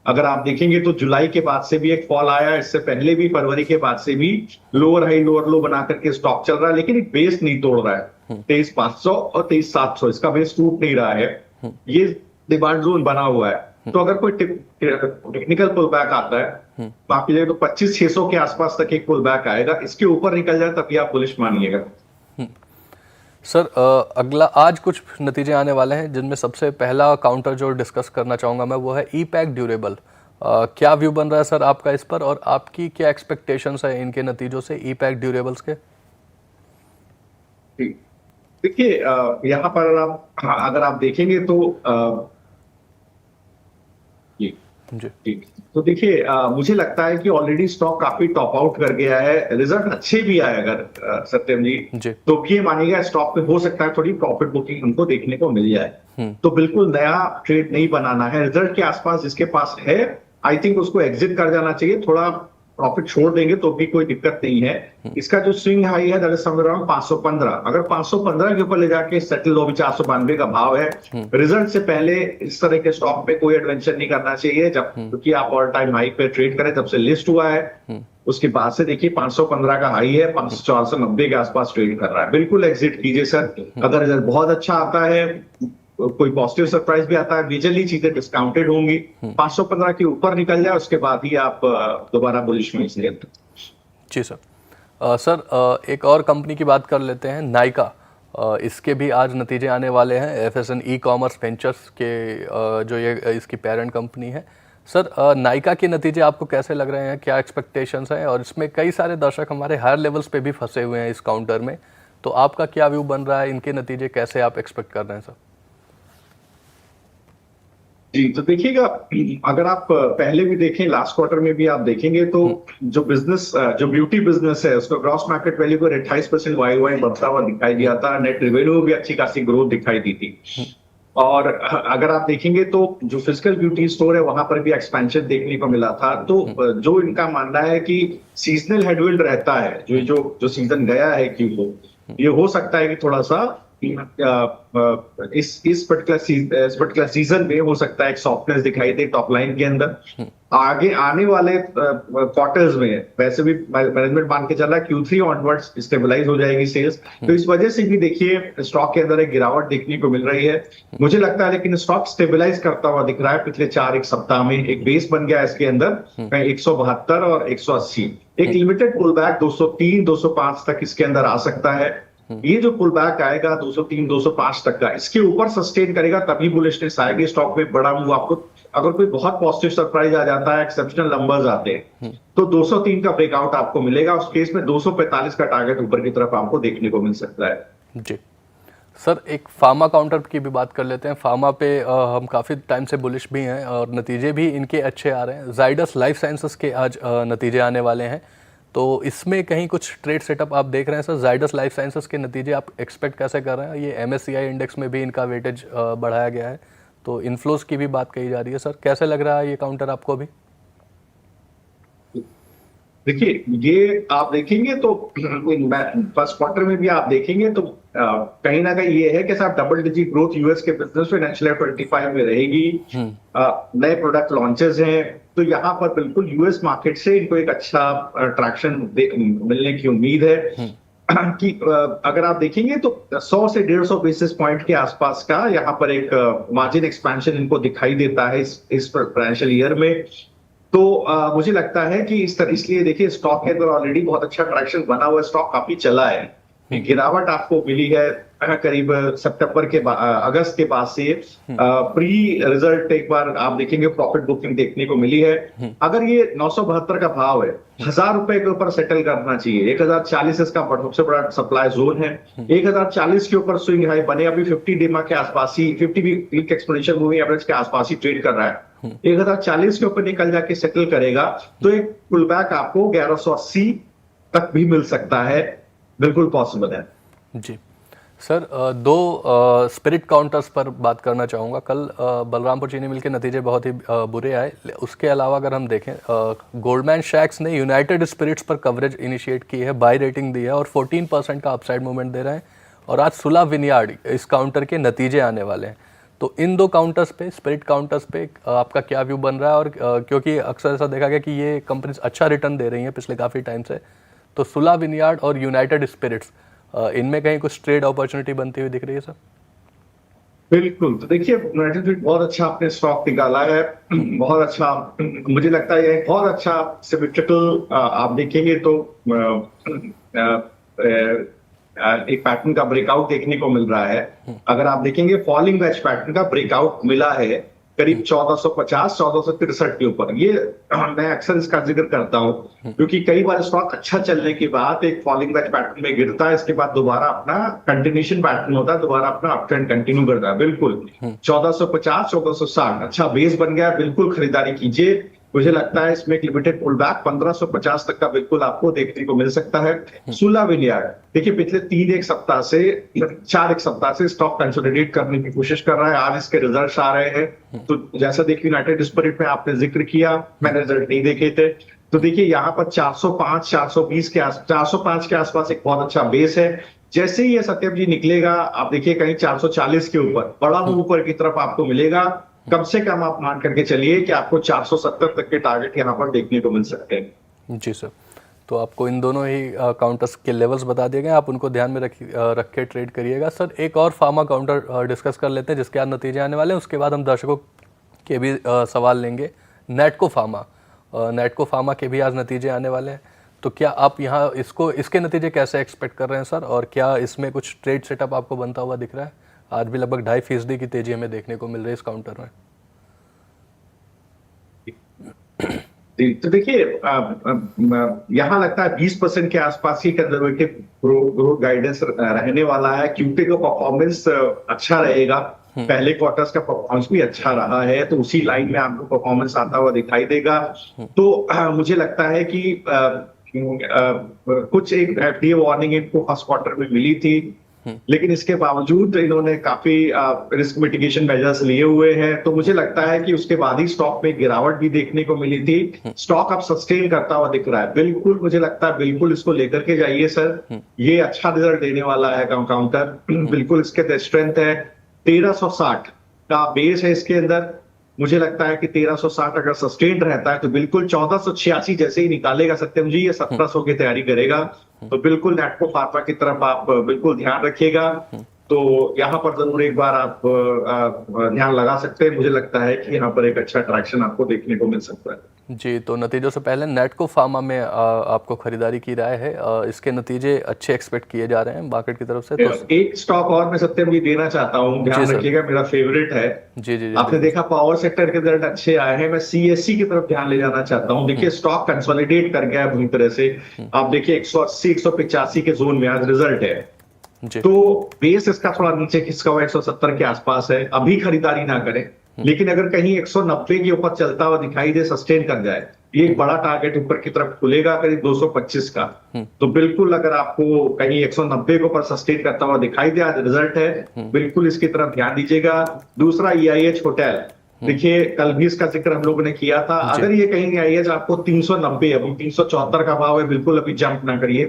अगर आप देखेंगे तो जुलाई के बाद से भी एक फॉल आया, इससे पहले भी फरवरी के बाद से भी लोअर हाई लोअर लो बना करके स्टॉक चल रहा है, लेकिन एक बेस नहीं तोड़ रहा है। 23,500 और 23,700 इसका बेस टूट नहीं रहा है, ये डिमांड जोन बना हुआ है। तो अगर कोई टेक्निकल पुल बैक आता है तो आप तो 25,600 के आसपास तक एक पुल बैक आएगा, इसके ऊपर निकल जाए तभी आप बुलिश मानिएगा। सर अगला आज कुछ नतीजे आने वाले हैं, जिनमें सबसे पहला काउंटर जो डिस्कस करना चाहूँगा मैं वो है ई-पैक ड्यूरेबल। क्या व्यू बन रहा है सर आपका इस पर, और आपकी क्या एक्सपेक्टेशंस है इनके नतीजों से, ई-पैक ड्यूरेबल्स के? देखिए यहाँ पर अगर आप देखेंगे तो जी, तो देखिए मुझे लगता है कि ऑलरेडी स्टॉक काफी टॉप आउट कर गया है। रिजल्ट अच्छे भी आए अगर सत्यम जी तो ये मानिएगा स्टॉक पे हो सकता है थोड़ी प्रॉफिट बुकिंग हमको देखने को मिल जाए। तो बिल्कुल नया ट्रेड नहीं बनाना है, रिजल्ट के आसपास जिसके पास है आई थिंक उसको एग्जिट कर जाना चाहिए। थोड़ा प्रॉफिट छोड़ देंगे तो भी कोई दिक्कत नहीं है। इसका जो स्विंग हाई है दैट इज समवेयर अराउंड 515, अगर 515 के ऊपर ले जाके सेटल हो, 492 का भाव है। रिजल्ट से पहले इस तरह के स्टॉक पे कोई एडवेंचर नहीं करना चाहिए, जब क्योंकि आप ऑल टाइम हाई पे ट्रेड करें, जब से लिस्ट हुआ है उसके बाद से देखिए 515 का हाई है, 490 के आसपास ट्रेड कर रहा है, बिल्कुल एग्जिट कीजिए सर। अगर रिजल्ट बहुत अच्छा आता है, कोई पॉजिटिव सरप्राइज भी आता है, मेजरली चीजें डिस्काउंटेड होंगी, 515 के ऊपर निकल जाए उसके बाद ही आप दोबारा बुलिश में इसलिए। जी सर एक और कंपनी की बात कर लेते हैं, नाइका। इसके भी आज नतीजे आने वाले हैं, एफएसएन ई कॉमर्स वेंचर्स के जो ये इसकी पेरेंट कंपनी है। सर नाइका के नतीजे आपको कैसे लग रहे हैं, क्या एक्सपेक्टेशंस हैं? और इसमें कई सारे दर्शक हमारे हायर लेवल्स पे भी फंसे हुए हैं इस काउंटर में, तो आपका क्या व्यू बन रहा है, इनके नतीजे कैसे आप एक्सपेक्ट कर रहे हैं सर? जी, तो देखिएगा, अगर आप पहले भी देखें, लास्ट क्वार्टर में भी आप देखेंगे तो जो बिजनेस, जो ब्यूटी बिजनेस है, उसका ग्रॉस मार्केट वैल्यू को 28% वाई बढ़ता हुआ दिखाई दिया था। नेट रेवेन्यू भी अच्छी खासी ग्रोथ दिखाई दी थी। और अगर आप देखेंगे तो जो फिजिकल ब्यूटी स्टोर है वहां पर भी एक्सपेंशन देखने को मिला था। तो जो इनका मानना है कि सीजनल हेडविंड रहता है, जो सीजन गया है Q4, ये हो सकता है कि थोड़ा सा इस पर्टिकुलर सीजन में हो सकता है एक सॉफ्टनेस दिखाई दे टॉप लाइन के अंदर। आगे आने वाले क्वार्टर्स में वैसे भी मैनेजमेंट मान के चल रहा है Q3 ऑनवर्ड्स स्टेबलाइज हो जाएगी सेल्स। तो इस वजह से भी देखिए स्टॉक के अंदर एक गिरावट देखने को मिल रही है, मुझे लगता है। लेकिन स्टॉक स्टेबलाइज करता हुआ दिख रहा है पिछले 4 सप्ताह में। एक बेस बन गया इसके अंदर 172 और 180। एक लिमिटेड पुल बैक 203 205 तक इसके अंदर आ सकता है। ये जो पुल बैक आएगा 203 205 तक का, इसके ऊपर सस्टेन करेगा तभी बुलिशनेस आएगी स्टॉक में। बड़ा मूव आपको, अगर कोई बहुत पॉजिटिव सरप्राइज आ जाता है, एक्सेप्शनल नंबर्स आते हैं, तो 203 का ब्रेकआउट आपको मिलेगा। उस केस में 245 का टारगेट ऊपर की तरफ आपको देखने को मिल सकता है। जी सर, एक फार्मा काउंटर की भी बात कर लेते हैं। फार्मा पे हम काफ़ी टाइम से बुलिश भी हैं और नतीजे भी इनके अच्छे आ रहे हैं। जाइडस लाइफ साइंसेस के आज नतीजे आने वाले हैं, तो इसमें कहीं कुछ ट्रेड सेटअप आप देख रहे हैं सर? जाइडस लाइफ साइंसेस के नतीजे आप एक्सपेक्ट कैसे कर रहे हैं? ये MSCI इंडेक्स में भी इनका वेटेज बढ़ाया गया है, तो इन्फ्लोज की भी बात कही जा रही है सर। कैसे लग रहा है ये काउंटर आपको अभी? देखिए, ये आप देखेंगे तो फर्स्ट क्वार्टर में भी आप देखेंगे तो कहीं ना कहीं ये है कि साहब डबल डिजिट ग्रोथ यूएस के बिजनेस फाइनेंशियल 25 में रहेगी। नए प्रोडक्ट लॉन्चेस हैं, तो यहाँ पर बिल्कुल यूएस मार्केट से इनको एक अच्छा ट्रैक्शन मिलने की उम्मीद है। कि अगर आप देखेंगे तो 100 से 150 बेसिस पॉइंट के आसपास का यहाँ पर एक मार्जिन एक्सपेंशन इनको दिखाई देता है इस फाइनेंशियल ईयर में। तो मुझे लगता है कि इसलिए देखिए स्टॉक के अंदर ऑलरेडी बहुत अच्छा ट्रैक्शन बना हुआ है, स्टॉक काफी चला है। गिरावट आपको मिली है करीब अगस्त के बाद से। प्री रिजल्ट एक बार आप देखेंगे प्रॉफिट बुकिंग देखने को मिली है। अगर ये 972 का भाव है, 1000 रुपए के ऊपर सेटल करना चाहिए। 1040 इसका सबसे बड़ा सप्लाई जोन है। 1040 के ऊपर स्विंग हाई बने, अभी 50 डेमा के आसपास ही, 50 वीक एक्सपोनेंशियल मूविंग एवरेज के आसपास ही ट्रेड कर रहा है। 1040 के ऊपर निकल जाके सेटल करेगा तो एक पुल बैक आपको 1180 तक भी मिल सकता है, बिल्कुल पॉसिबल है। जी सर, दो स्पिरिट काउंटर्स पर बात करना चाहूँगा। कल बलरामपुर चीनी मिल के नतीजे बहुत ही बुरे आए। उसके अलावा अगर हम देखें, गोल्डमैन शैक्स ने यूनाइटेड स्पिरिट्स पर कवरेज इनिशिएट की है, बाय रेटिंग दी है और 14% का अपसाइड मूवमेंट दे रहे हैं। और आज सुला विनयार्ड इस काउंटर के नतीजे आने वाले हैं। तो इन दो काउंटर्स पे, स्पिरिट काउंटर्स पे आपका क्या व्यू बन रहा है? और क्योंकि अक्सर ऐसा देखा गया कि ये कंपनीज अच्छा रिटर्न दे रही हैं पिछले काफ़ी टाइम से, तो सुला विनयार्ड और यूनाइटेड स्पिरिट्स, इनमें कहीं कुछ ट्रेड अपॉर्चुनिटी बनती हुई दिख रही है सर? बिल्कुल, तो देखिए यूनाइटेड स्पिरिट बहुत अच्छा आपने स्टॉक निकाला है, बहुत अच्छा। मुझे लगता है ये बहुत अच्छा सिमेट्रिकल, आप देखेंगे तो एक पैटर्न का ब्रेकआउट देखने को मिल रहा है। अगर आप देखेंगे फॉलिंग वेज पैटर्न का ब्रेकआउट मिला है करीब 1450 1463 के ऊपर। ये मैं अक्सर इसका जिक्र करता हूं क्योंकि कई बार स्टॉक अच्छा चलने के बाद एक फॉलिंग वेज पैटर्न में गिरता है, इसके बाद दोबारा अपना कंटिन्यूएशन पैटर्न होता है, दोबारा अपना अप ट्रेंड कंटिन्यू करता है। बिल्कुल 1450 1460 अच्छा बेस बन गया, बिल्कुल खरीदारी कीजिए। मुझे लगता है इसमें एक लिमिटेड पुल बैक 1550 तक का बिल्कुल आपको देखने को मिल सकता है। सुला विनयार्ड देखिए पिछले 4 सप्ताह से स्टॉक कंसोलिडेट करने की कोशिश कर रहा है। आज इसके रिजल्ट्स आ रहे हैं, तो जैसा देखिए यूनाइटेड स्पिरिट में आपने जिक्र किया, मैंने रिजल्ट नहीं देखे थे, तो देखिए यहाँ पर 405 405 के आसपास एक बहुत अच्छा बेस है। जैसे ही ये सत्यम जी निकलेगा, आप देखिए कहीं 440 के ऊपर बड़ा मूव ऊपर की तरफ आपको मिलेगा। कम से कम आप मान करके चलिए कि आपको 470 तक के टारगेट यहाँ पर देखने को मिल सकते हैं। जी सर, तो आपको इन दोनों ही काउंटर्स के लेवल्स बता दिए गए, आप उनको ध्यान में रख के ट्रेड करिएगा। सर, एक और फार्मा काउंटर डिस्कस कर लेते हैं जिसके आज नतीजे आने वाले हैं, उसके बाद हम दर्शकों के भी सवाल लेंगे। नेटको फार्मा के भी आज नतीजे आने वाले हैं, तो क्या आप यहाँ इसके नतीजे कैसे एक्सपेक्ट कर रहे हैं सर? और क्या इसमें कुछ ट्रेड सेटअप आपको बनता हुआ दिख रहा है? आज भी लगभग 2.5% की तेजी हमें देखने को मिल रही है इस काउंटर में। तो देखिए यहाँ लगता है 20% के आसपास ही कंजर्वेटिव ग्रोथ गाइडेंस रहने वाला है। क्यूटी का परफॉर्मेंस अच्छा रहेगा। पहले क्वार्टर्स का परफॉर्मेंस भी अच्छा रहा है, तो उसी लाइन में आपको परफॉर्मेंस आता हुआ दिखाई देगा। तो मुझे लगता है कि कुछ एक एफडीए वार्निंग इनको फर्स्ट क्वार्टर में मिली थी, लेकिन इसके बावजूद इन्होंने काफी रिस्क मिटिगेशन मेजर्स लिए हुए हैं, तो मुझे लगता है कि उसके बाद ही स्टॉक में गिरावट भी देखने को मिली थी। स्टॉक अब सस्टेन करता हुआ दिख रहा है, बिल्कुल मुझे लगता है बिल्कुल इसको लेकर के जाइए सर, ये अच्छा रिजल्ट देने वाला है काउंटर। बिल्कुल इसके स्ट्रेंथ है, 1360 का बेस है इसके अंदर। मुझे लगता है कि 1360 अगर सस्टेन्ड रहता है तो बिल्कुल 1486 जैसे ही निकालेगा सत्यम जी, ये 1700 की तैयारी करेगा। तो बिल्कुल नैटको फार्मा की तरफ आप बिल्कुल ध्यान रखिएगा। तो यहाँ पर जरूर एक बार आप ध्यान लगा सकते हैं। मुझे लगता है कि यहाँ पर एक अच्छा ट्रैक्शन आपको देखने को मिल सकता है। जी, तो नतीजों से पहले नेटको फार्मा में आपको खरीदारी की राय है, इसके नतीजे अच्छे एक्सपेक्ट किए जा रहे हैं मार्केट की तरफ से। तो एक स्टॉक और मैं सत्यम जी देना चाहता हूँ, ध्यान रखिएगा, मेरा फेवरेट है। जी जी जी, आपने देखा पावर सेक्टर के रिजल्ट अच्छे आए हैं, मैं सीएससी की तरफ ध्यान ले जाना चाहता हूँ। देखिए स्टॉक कंसोलिडेट कर गया है पूरी तरह से। आप देखिए 180 185 के जोन में आज रिजल्ट है, तो बेस इसका थोड़ा नीचे खिसका हुआ 170 के आसपास है। अभी खरीदारी ना करें, लेकिन अगर कहीं 190 के ऊपर चलता हुआ दिखाई दे, सस्टेन कर जाए, ये एक बड़ा टारगेट ऊपर की तरफ खुलेगा करीब 225 का। तो बिल्कुल अगर आपको कहीं 190 के ऊपर सस्टेन करता हुआ दिखाई दे, आज रिजल्ट है, बिल्कुल इसकी तरफ ध्यान दीजिएगा। दूसरा EIH होटल, देखिए कल भी इसका जिक्र हम लोगों ने किया था। अगर ये कहीं EIH आपको 390, अभी 374 का भाव है, बिल्कुल अभी जंप ना करिए,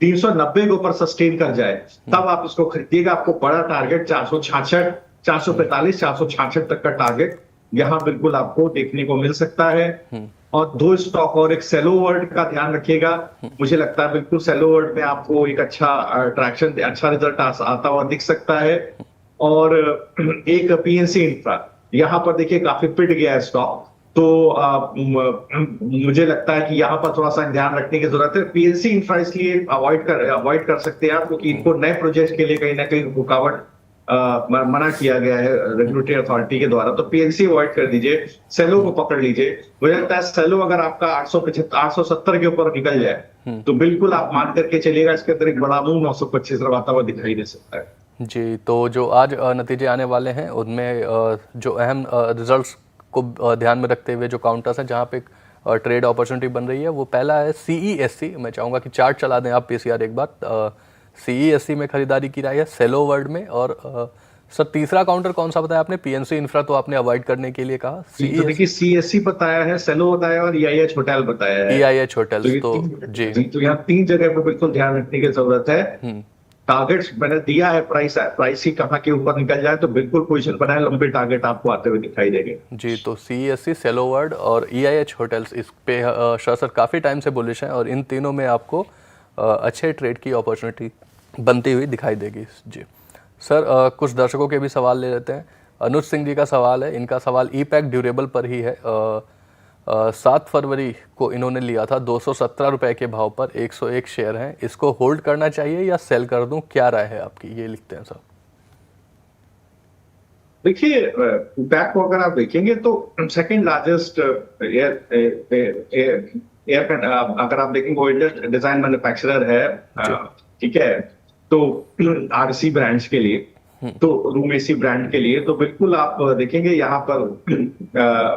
390 के ऊपर सस्टेन कर जाए तब आप इसको खरीदिएगा। आपको बड़ा टारगेट 466 445 466 तक का टारगेट यहाँ बिल्कुल आपको देखने को मिल सकता है। और दो स्टॉक और एक सेलो वर्ल्ड का ध्यान रखिएगा। मुझे लगता है बिल्कुल सेलो वर्ल्ड में आपको एक अच्छा ट्रैक्शन, अच्छा रिजल्ट आता हुआ दिख सकता है। और एक PNC इंफ्रा, यहाँ पर देखिए काफी पिट गया है स्टॉक, तो मुझे लगता है कि यहाँ पर थोड़ा सा ध्यान रखने की जरूरत है। PNC इंफ्रा इसलिए अवॉइड कर सकते हैं आप, क्योंकि इनको नए प्रोजेक्ट के लिए कहीं ना कहीं रुकावट मना किया गया है रेगुलेटरी अथॉरिटी के द्वारा, तो PNC अवॉइड कर दीजिए, सेलो को पकड़ लीजिए। मुझे लगता है सेलो अगर आपका 870 के ऊपर निकल जाए तो बिल्कुल आप मान करके चलिएगा, इसके अंदर एक बड़ा मूव 925 लगाता हुआ दिखाई दे सकता है। जी, तो जो आज नतीजे आने वाले हैं उनमें जो अहम रिजल्ट्स को ध्यान में रखते हुए जो काउंटर्स हैं जहाँ पे ट्रेड अपॉर्चुनिटी बन रही है, वो पहला है CESC। मैं चाहूँगा कि चार्ट चला दें आप PCR एक बार। CESC में खरीदारी की राय है, सेलो वर्ल्ड में। और सर तीसरा काउंटर कौन सा बताया आपने? PNC इंफ्रा तो आपने अवॉइड करने के लिए कहा। तो देखिए CSC बताया है, सेलो बताया और EIH होटल बताया है। EIH होटल्स, तो जी, तो यहाँ 3 जगह पर बिल्कुल ध्यान रखने की जरूरत है। टारगेट्स मैंने दिया है, प्राइस ही कहाँ के ऊपर निकल जाए तो बिल्कुल पोजीशन बनाए, लंबे टारगेट आपको आते हुए दिखाई देंगे। जी, तो CESC, सेलो वर्ल्ड और EIH होटल्स, इस पे सर काफ़ी टाइम से बुलिश हैं और इन तीनों में आपको अच्छे ट्रेड की अपॉर्चुनिटी बनती हुई दिखाई देगी। जी सर, कुछ दर्शकों के भी सवाल ले लेते हैं। अनुज सिंह जी का सवाल है, इनका सवाल ईपैक ड्यूरेबल पर ही है। 7 फरवरी को इन्होंने लिया था 217 रुपए के भाव पर, 101 शेयर हैं, इसको होल्ड करना चाहिए या सेल कर दूं, क्या राय है आपकी? ये लिखते हैं सर। देखिए ईपैक को अगर आप देखेंगे तो सेकंड लार्जेस्ट अगर आप देखेंगे डिजाइन मैन्युफैक्चरर है, ठीक है, तो RC ब्रांड्स के लिए, तो रूम AC ब्रांड के लिए, तो बिल्कुल आप देखेंगे यहाँ पर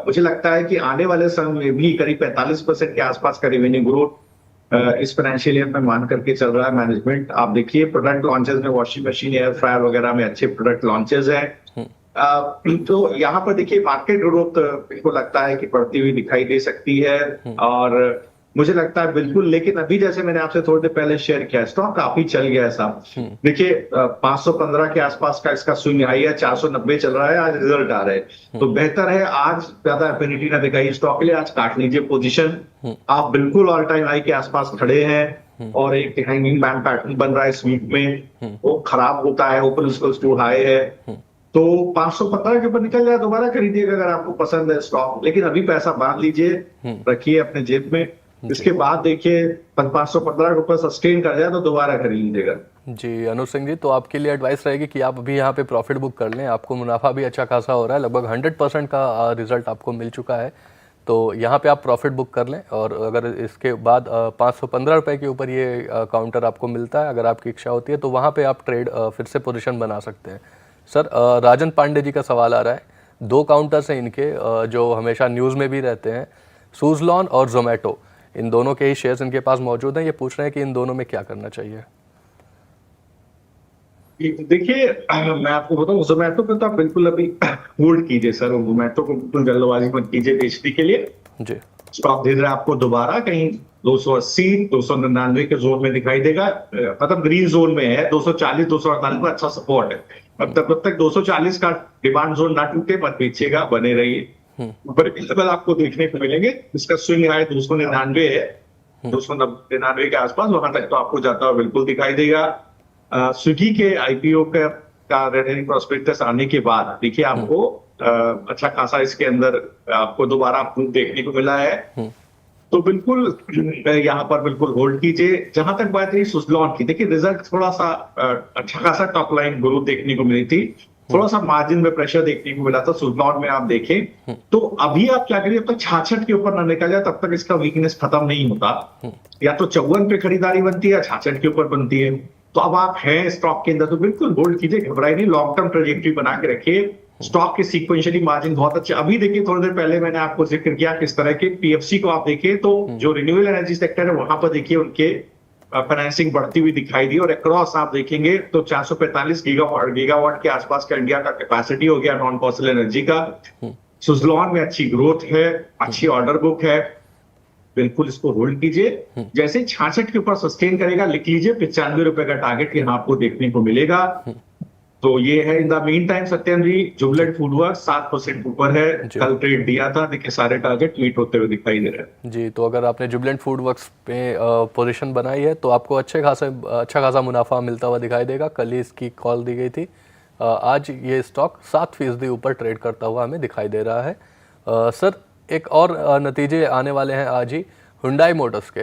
मुझे लगता है कि आने वाले समय में भी करीब 45% के आसपास का रेवेन्यू ग्रोथ इस फाइनेंशियल ईयर में मान करके चल रहा है मैनेजमेंट। आप देखिए प्रोडक्ट लॉन्चेस में वॉशिंग मशीन, एयर फ्रायर वगैरह में अच्छे प्रोडक्ट लॉन्चेस हैं। तो यहाँ पर देखिए मार्केट ग्रोथ को लगता है कि बढ़ती हुई दिखाई दे सकती है। और मुझे लगता है बिल्कुल, लेकिन अभी जैसे मैंने आपसे थोड़ी देर पहले शेयर किया, स्टॉक काफी चल गया है साहब। देखिए 515 के आसपास का इसका स्विंग हाई है, 490 चल रहा है, आज रिजल्ट आ रहे हैं, तो बेहतर है आज ज्यादा एफिनिटी ना दिखाई स्टॉक के लिए, आज काट लीजिए पोजीशन। आप बिल्कुल ऑल टाइम हाई के आसपास खड़े हैं और एक हैंगिंग बैंड पैटर्न बन रहा है इस वीक में, वो खराब होता है, ओपन टू हाई है, तो 515 के ऊपर निकल जाए दोबारा खरीदिएगा अगर आपको पसंद है स्टॉक। लेकिन अभी पैसा बांध लीजिए, रखिए अपने जेब में, इसके बाद देखिए 515 के ऊपर सस्टेन कर जाए तो दोबारा खरीद लीजिएगा। जी अनुज सिंह जी, तो आपके लिए एडवाइस रहेगी कि आप अभी यहाँ पे प्रॉफिट बुक कर लें, आपको मुनाफा भी अच्छा खासा हो रहा है, लगभग 100% का रिजल्ट आपको मिल चुका है, तो यहाँ पे आप प्रॉफिट बुक कर लें। और अगर इसके बाद 515 रुपये के ऊपर ये काउंटर आपको मिलता है, अगर आपकी इच्छा होती है तो वहाँ पे आप ट्रेड फिर से पोजीशन बना सकते हैं। सर राजन पांडे जी का सवाल आ रहा है, 2 काउंटर्स हैं इनके जो हमेशा न्यूज़ में भी रहते हैं, सुज़लॉन और जोमेटो, इन दोनों के ही शेयर्स इनके पास मौजूद हैं। ये पूछ रहे हैं कि इन दोनों में क्या करना चाहिए। देखिए मैं आपको बताऊं, जोमेटो पे तो आप बिल्कुल अभी होल्ड कीजिए सर, जोमेटो को बिल्कुल जल्दबाजी मत कीजिए बेचने के लिए। जी। स्टॉक धीरे आपको दोबारा कहीं 280 299 के जोन में दिखाई देगा, मतलब ग्रीन जोन में है। 240 248 में अच्छा सपोर्ट है। अब तब तक 240 का डिमांड जोन ना टूटे मत पीछेगा, बने रहिए। ऊपर के लेवल आपको देखने को मिलेंगे, इसका स्विंग हाई 299 है, 299 के आसपास, वहां तक तो आपको जाता हुआ बिल्कुल दिखाई देगा। स्विगी के आईपीओ का रेवेन्यू प्रोस्पेक्टस आने के बाद देखिए आपको अच्छा खासा इसके अंदर आपको दोबारा देखने को मिला है। तो बिल्कुल यहाँ पर बिल्कुल होल्ड कीजिए। जहां तक बात रही सुज़लॉन की, देखिए रिजल्ट थोड़ा सा अच्छा खासा टॉप लाइन ग्रोथ देखने को मिली थी, थोड़ा सा मार्जिन में प्रेशर देखने को मिला था सुज़लॉन में। आप देखें तो अभी आप क्या करिए, तब तक 66 के ऊपर ना निकल जाए तब तक इसका वीकनेस खत्म नहीं होता। या तो 54 पे खरीदारी बनती है या 66 के ऊपर बनती है। तो अब आप हैं स्टॉक के अंदर तो बिल्कुल होल्ड कीजिए, घबराइए नहीं, लॉन्ग टर्म ट्रेजेक्टरी बना के रखिए। स्टॉक के सीक्वेंशियली मार्जिन बहुत अच्छे। अभी देखिए थोड़ी देर पहले मैंने आपको जिक्र किया किस तरह के पीएफसी को आप देखिए तो जो रिन्यूएबल एनर्जी सेक्टर है वहां पर देखिए उनके फाइनेंसिंग बढ़ती हुई दिखाई दी, और अक्रॉस आप देखेंगे तो 445 गीगावाट के आसपास का इंडिया का कैपेसिटी हो गया नॉन फॉसिल एनर्जी का। सुज़लॉन में अच्छी ग्रोथ है, अच्छी ऑर्डर बुक है, बिल्कुल इसको होल्ड कीजिए। जैसे 66 के ऊपर सस्टेन करेगा, लिख लीजिए 95 रुपए का टारगेट यहाँ आपको देखने को मिलेगा। तो ये है। In the meantime Satyam ji, Jubilant Foodworks 7% ऊपर है, कल ट्रेड दिया था, देखिए सारे टारगेट मीट होते हुए दिखाई दे रहे हैं। जी, तो अगर आपने जुबिलेंट फूडवर्क्स पे पोजीशन बनाई है तो आपको अच्छा खासा मुनाफा मिलता हुआ दिखाई देगा। कल ही इसकी कॉल दी गई थी। आज ये स्टॉक 7% ऊपर ट्रेड करता हुआ हमें दिखाई दे रहा है। सर एक और नतीजे आने वाले हैं आज ही हुंडई मोटर्स के।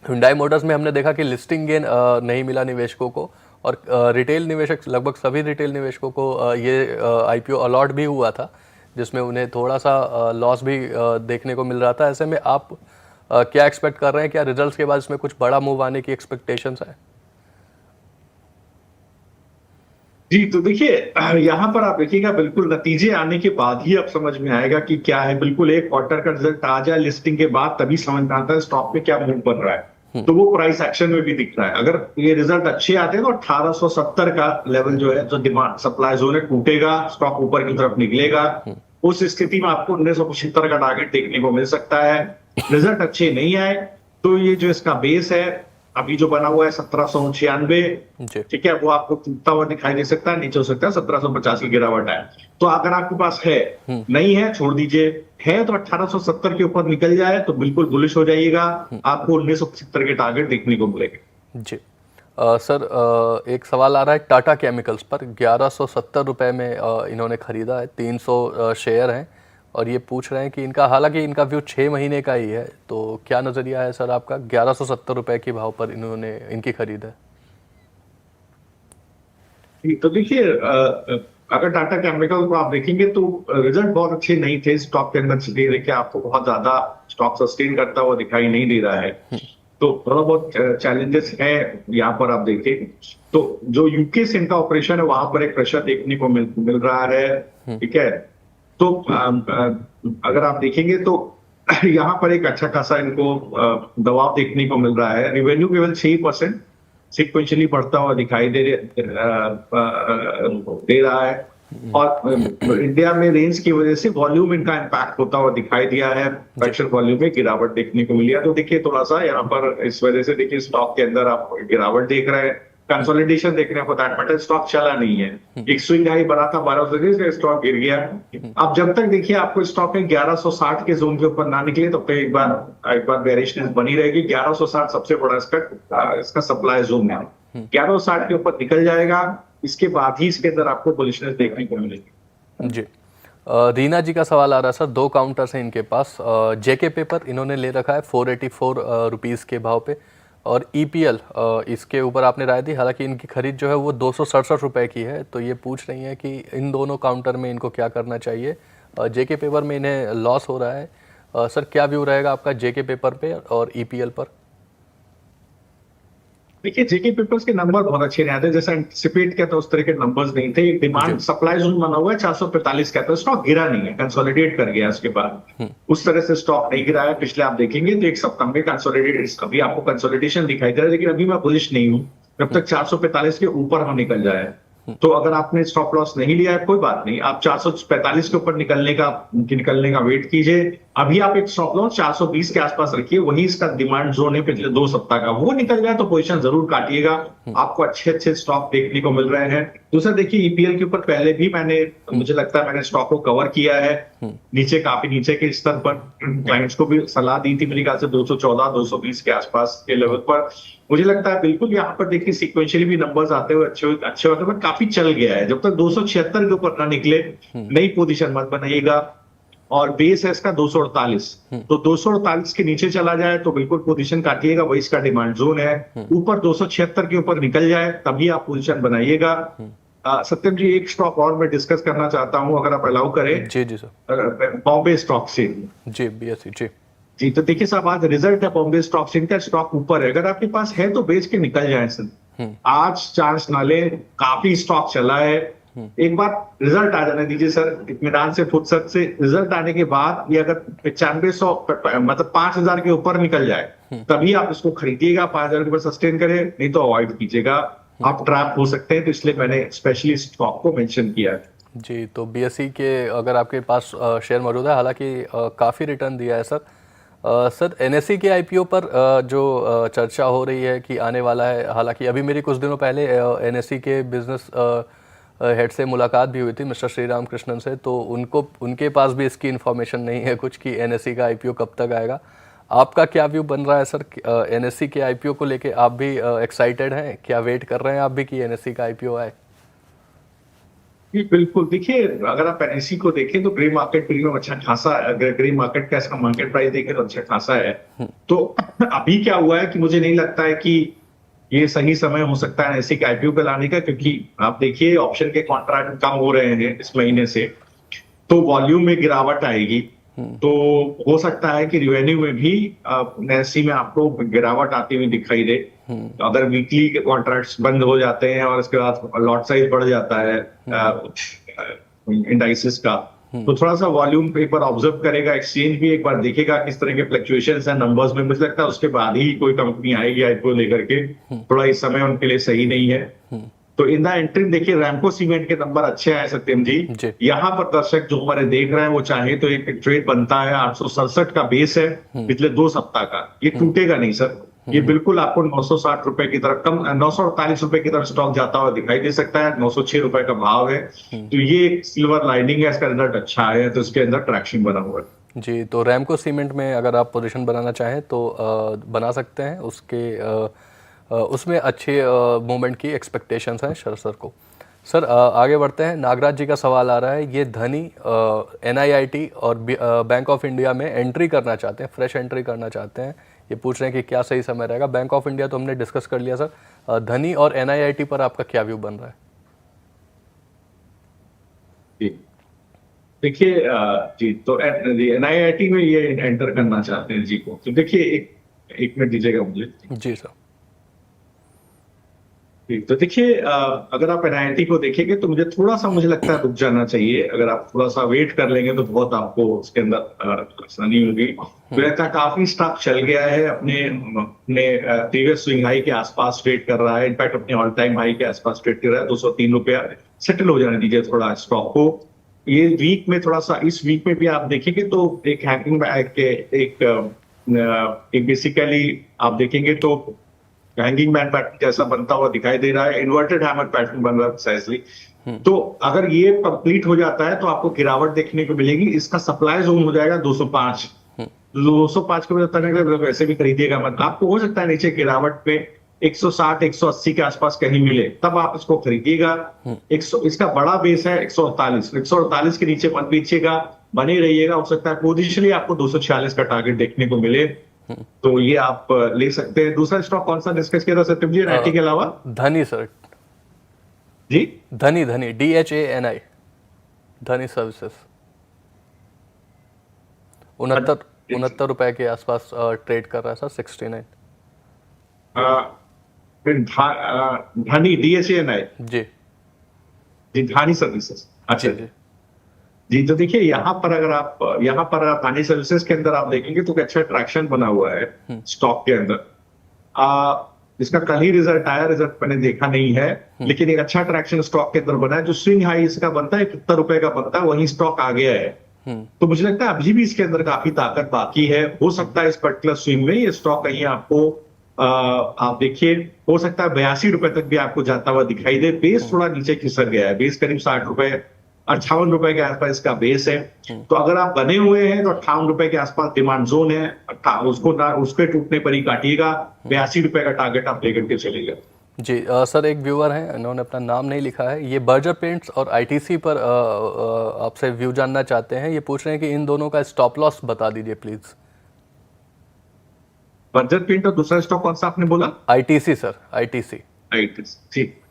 हुंडई मोटर्स में हमने देखा कि लिस्टिंग गेन नहीं मिला निवेशकों को, और रिटेल निवेशक, लगभग सभी रिटेल निवेशकों को ये आईपीओ अलॉट भी हुआ था, जिसमें उन्हें थोड़ा सा लॉस भी देखने को मिल रहा था। ऐसे में आप क्या एक्सपेक्ट कर रहे हैं? क्या रिजल्ट्स के बाद इसमें कुछ बड़ा मूव आने की एक्सपेक्टेशंस है? जी, तो देखिए यहाँ पर आप देखिएगा बिल्कुल नतीजे आने के बाद ही अब समझ में आएगा कि क्या है। बिल्कुल एक क्वार्टर का रिजल्ट आ जाए लिस्टिंग के बाद तभी समझ में आता है स्टॉक में क्या मूव बन रहा है। तो वो प्राइस एक्शन में भी दिख रहा है। अगर ये रिजल्ट अच्छे आते हैं तो 1870 का लेवल जो है, जो डिमांड सप्लाई जोन है, टूटेगा, स्टॉक ऊपर की तरफ निकलेगा। उस स्थिति में आपको 1975 का टारगेट देखने को मिल सकता है। रिजल्ट अच्छे नहीं आए तो ये जो इसका बेस है अभी जो बना हुआ है 1796, ठीक है, वो आपको टूटता हुआ दिखाई दे सकता है, नीचे हो सकता है 1750 की गिरावट है। तो अगर आपके पास है, नहीं है छोड़ दीजिए, है तो 1870 के ऊपर निकल जाए तो बिल्कुल बुलिश हो जाइएगा, आपको 1975 के टारगेट देखने को मिलेंगे। जी सर, एक सवाल आ रहा है टाटा केमिकल्स पर। 1170 रुपये में इन्होंने खरीदा है, 300 शेयर हैं, और ये पूछ रहे हैं कि इनका, हालांकि इनका व्यू 6 महीने का ही है, तो क्या नजरिया है सर आपका? 1170 रुपये के भाव पर इनकी खरीद है। तो देखिए अगर टाटा केमिकल को आप देखेंगे तो रिजल्ट बहुत अच्छे नहीं थे स्टॉक के अंदर। देखिए आपको बहुत ज्यादा स्टॉक सस्टेन करता हुआ दिखाई नहीं दे रहा है, तो थोड़ा बहुत चैलेंजेस है यहाँ पर। आप देखिए तो जो यूके से इनका ऑपरेशन है वहां पर एक प्रेशर देखने को मिल रहा है, ठीक है। तो अगर आप देखेंगे तो यहाँ पर एक अच्छा खासा इनको दबाव देखने को मिल रहा है। रिवेन्यू केवल 6% सिक्वेंशियली बढ़ता हुआ दिखाई दे रहा है, और इंडिया में रेंज की वजह से वॉल्यूम इनका इम्पैक्ट होता हुआ दिखाई दिया है। फ्रैक्शन वॉल्यूम में गिरावट देखने को मिली है। तो देखिए थोड़ा सा यहाँ पर इस वजह से देखिए स्टॉक के अंदर आप गिरावट देख रहे हैं, कंसोलिडेशन देख रहे हैं। दैट मैटर स्टॉक चला नहीं है। एक स्विंग हाई बना था 1200 से, स्टॉक गिर गया। अब जब तक देखिए आपको स्टॉक में 1160 के जोन के ऊपर ना निकले तब तक एक बार बेरिशनेस बनी रहेगी। 1160 सबसे बड़ा इसका सप्लाई जोन है। 1160 के ऊपर निकल जाएगा, इसके बाद ही इसके अंदर आपको बुलिशनेस देखने को मिलेगी। जी, रीना जी का सवाल आ रहा है सर, 2 काउंटर्स हैं इनके पास। जेके पेपर इन्होंने ले रखा है 484 रुपीज़ के भाव पे, और ईपीएल इसके ऊपर आपने राय दी। हालांकि इनकी खरीद जो है वो 267 रुपये की है। तो ये पूछ रही हैं कि इन दोनों काउंटर में इनको क्या करना चाहिए। जेके पेपर में इन्हें लॉस हो रहा है। सर क्या व्यू रहेगा आपका जेके पेपर पे और ईपीएल पर? देखिए जेके पेपर्स के नंबर बहुत अच्छे नहीं आते, जैसे एंटिसिपेट किया था उस तरह के नंबर्स नहीं थे। डिमांड जी। सप्लाई जोन बना हुआ है 445 का, तो स्टॉक गिरा नहीं है, कंसोलिडेट कर गया उसके बाद। उस तरह से स्टॉक नहीं गिरा है। पिछले आप देखेंगे तो एक सप्ताह में कंसोलिडेट, अभी आपको कंसोलिडेशन दिखाई दे रहा है, लेकिन अभी मैं बुलिश नहीं हूँ जब तक 445 के ऊपर हम निकल जाए। तो अगर आपने स्टॉप लॉस नहीं लिया है कोई बात नहीं, आप 445 के ऊपर निकलने का वेट कीजिए। अभी आप एक स्टॉप लॉस 420 के आसपास रखिए, वही इसका डिमांड जोन है पिछले 2 सप्ताह का, वो निकल जाए तो पोजीशन जरूर काटिएगा। आपको अच्छे अच्छे स्टॉक देखने को मिल रहे हैं। दूसरा देखिए ईपीएल के ऊपर पहले भी मुझे लगता है मैंने स्टॉक को कवर किया है, नीचे काफी नीचे के स्तर पर। क्लाइंट्स को भी सलाह दी थी मेरे ख्याल से 214 220 के आसपास के लेवल पर। मुझे लगता है बिल्कुल यहाँ पर देखिए सिक्वेंशियली भी नंबर्स आते हुए अच्छे होते हुए काफी चल गया है। जब तक 276 के ऊपर ना निकले नई पोजीशन मत बनाइएगा। और बेस है इसका 248, तो 248 के नीचे चला जाए तो बिल्कुल पोजीशन काटिएगा, वही इसका डिमांड जोन है। ऊपर 276 के ऊपर निकल जाए तभी आप पोजीशन बनाइएगा। सत्यम जी एक स्टॉक और मैं डिस्कस करना चाहता हूं अगर आप अलाउ करें। जी जी सर। बॉम्बे स्टॉक से। जी बीएसई जी। जी तो देखिए साहब आज रिजल्ट है बॉम्बे स्टॉक एक्सचेंज का, स्टॉक ऊपर है, अगर आपके पास है तो बेच के निकल जाए सर। आज चांस ना ले, काफी स्टॉक चला है। एक बार रिजल्ट आ जाने दीजिए सर, इत्मीनान से फुर्सत से। रिजल्ट आने के बाद ये अगर 9500 मतलब 5000 के ऊपर निकल जाए तभी आप इसको खरीदिएगा, 5000 के ऊपर सस्टेन करें, नहीं तो अवॉइड कीजिएगा, आप ट्रैप हो सकते हैं। तो इसलिए मैंने स्पेशली स्टॉक को मेंशन किया है। जी तो बीएसई के अगर आपके पास शेयर मौजूद है, हालांकि काफ़ी रिटर्न दिया है सर। सर एनएसई के आईपीओ पर जो चर्चा हो रही है कि आने वाला है, हालांकि अभी मेरी कुछ दिनों पहले एनएसई के बिजनेस हेड से मुलाकात भी हुई थी, मिस्टर श्रीराम कृष्णन से, तो उनके पास भी इसकी इन्फॉर्मेशन नहीं है कुछ कि एनएसई का आईपीओ कब तक आएगा। आपका क्या व्यू बन रहा है सर एनएसई के आईपीओ को लेके? आप भी एक्साइटेड हैं क्या? वेट कर रहे हैं आप भी कि एनएसई का आईपीओ आए? जी बिल्कुल, देखिए अगर आप एनएसई को देखें तो ग्रे मार्केट प्रीमियम अच्छा खासा, अगर ग्रे मार्केट का इसका मार्केट प्राइस देखें तो अच्छा खासा है। तो अभी क्या हुआ है कि मुझे नहीं लगता है कि ये सही समय हो सकता है एनएसई के आईपीओ पे लाने का, क्योंकि आप देखिए ऑप्शन के कॉन्ट्रैक्ट कम हो रहे हैं इस महीने से, तो वॉल्यूम में गिरावट आएगी। तो हो सकता है कि रिवेन्यू में भी एनएसई में आपको गिरावट आती हुई दिखाई दे। अगर वीकली के कॉन्ट्रैक्ट्स बंद हो जाते हैं और उसके बाद लॉट साइज बढ़ जाता है इंडाइसिस का, तो थोड़ा सा वॉल्यूम पे एक बार ऑब्जर्व करेगा, एक्सचेंज भी एक बार देखेगा किस तरह के फ्लक्चुएशंस है नंबर्स में। मुझे लगता है उसके बाद ही कोई कंपनी आएगी आईपीओ लेकर के, थोड़ा इस समय उनके लिए सही नहीं है। तो इन द एंट्री देखिए रैमको सीमेंट के नंबर अच्छे आए सत्यम जी। यहाँ पर दर्शक जो हमारे देख रहे हैं वो चाहे तो एक ट्रेड बनता है, 867 का बेस है पिछले 2 सप्ताह का, ये टूटेगा नहीं सर। ये बिल्कुल आपको 960 रुपए की तरफ, कम 948 रुपए की तरफ स्टॉक जाता हुआ दिखाई दे सकता है। 906 रुपए का भाव है, तो ये एक सिल्वर लाइनिंग है, इसका रिजल्ट अच्छा है तो इसके अंदर ट्रैक्शन बना हुआ है। जी तो रैमको सीमेंट में अगर आप पोजीशन बनाना चाहें तो बना सकते हैं, उसमें अच्छे मूवमेंट की एक्सपेक्टेशंस हैं शरद सर को। सर आगे बढ़ते हैं। नागराज जी का सवाल आ रहा है, ये धनी एनआईआईटी और बैंक ऑफ इंडिया में एंट्री करना चाहते हैं, फ्रेश एंट्री करना चाहते हैं। ये पूछ रहे हैं कि क्या सही समय रहेगा। बैंक ऑफ इंडिया तो हमने डिस्कस कर लिया सर, धनी और एनआईआईटी पर आपका क्या व्यू बन रहा है? जी देखिए जी तो एनआईआईटी में ये एंटर करना चाहते हैं जी को, तो देखिए एक मिनट दीजिएगा मुझे। जी सर। तो देखिए अगर आप एनआईटी को देखेंगे तो मुझे लगता है रुक जाना चाहिए। अगर आप थोड़ा सा वेट कर लेंगे तो बहुत आपको उसके अंदर आसानी होगी। तो लगता काफी स्टॉक चल गया है, अपने अपने प्रीवियस स्विंग हाई के आसपास ट्रेड कर रहा है, इनफैक्ट अपने ऑल टाइम हाई के आसपास ट्रेड कर रहा है। 203 रुपया सेटल हो जाने दीजिए थोड़ा स्टॉक को। ये वीक में थोड़ा सा, इस वीक में भी आप देखेंगे तो एक हैंगिंग एक बेसिकली आप देखेंगे तो हैंगिंग मैन पैटर्न जैसा बनता हुआ दिखाई दे रहा है, इन्वर्टेड हैमर पैटर्न बन रहा है प्रिसाइजली। तो अगर ये कंप्लीट हो जाता है तो आपको गिरावट देखने को मिलेगी। इसका सप्लाई जोन हो जाएगा 205। 205 के वजह वैसे भी खरीदिएगा मत, आपको हो सकता है नीचे गिरावट पे 160 180 के आसपास कहीं मिले, तब आप इसको खरीदिएगा। इसका बड़ा बेस है 148 के नीचे मत बेचिएगा, बने रहिएगा। हो सकता है पोजिशनली आपको 246 का टारगेट देखने को मिले, तो ये आप ले सकते हैं। दूसरा स्टॉक कौन सा डिस्कस किया था सत्यम जी एनआईटी के अलावा? धनी सर। जी धनी DHANI, धनी सर्विसेज 69 रुपए के आसपास ट्रेड कर रहा है सर, 69। धानी DSANI, जी जी धानी सर्विसेज। अच्छा जी जी जी, तो देखिए यहाँ पर अगर आप धानी सर्विसेज के अंदर आप देखेंगे तो अच्छा ट्रैक्शन बना हुआ है स्टॉक के अंदर। इसका कल ही रिजल्ट आया, रिजल्ट मैंने देखा नहीं है, लेकिन एक अच्छा ट्रैक्शन स्टॉक के अंदर बना है। जो स्विंग हाई इसका बनता है 71 रुपए का बनता है, वही स्टॉक आ गया है। तो मुझे लगता है अभी भी इसके अंदर काफी ताकत बाकी है। हो सकता है इस पर्टिकुलर स्विंग में ये स्टॉक कहीं आपको आप देखिए, हो सकता है 82 रुपए तक भी आपको जाता हुआ दिखाई दे। बेस थोड़ा नीचे खिसक गया है, बेस करीब 60 रुपए 58 रुपए के आसपास इसका बेस है। तो अगर आप बने हुए हैं तो 58 रुपए के आसपास डिमांड जोन है, उसके टूटने पर ही काटिएगा। 82 रुपए का टारगेट आप लेकर के चलेगा। जी सर, एक व्यूअर हैं, इन्होंने अपना नाम नहीं लिखा है, ये बर्जर पेंट्स और आईटीसी पर आपसे व्यू जानना चाहते हैं। ये पूछ रहे हैं कि इन दोनों का स्टॉप लॉस बता दीजिए प्लीज। बर्जर पेंट और दूसरा स्टॉक कौन सा आपने बोला? ITC sir, ITC. ठीक।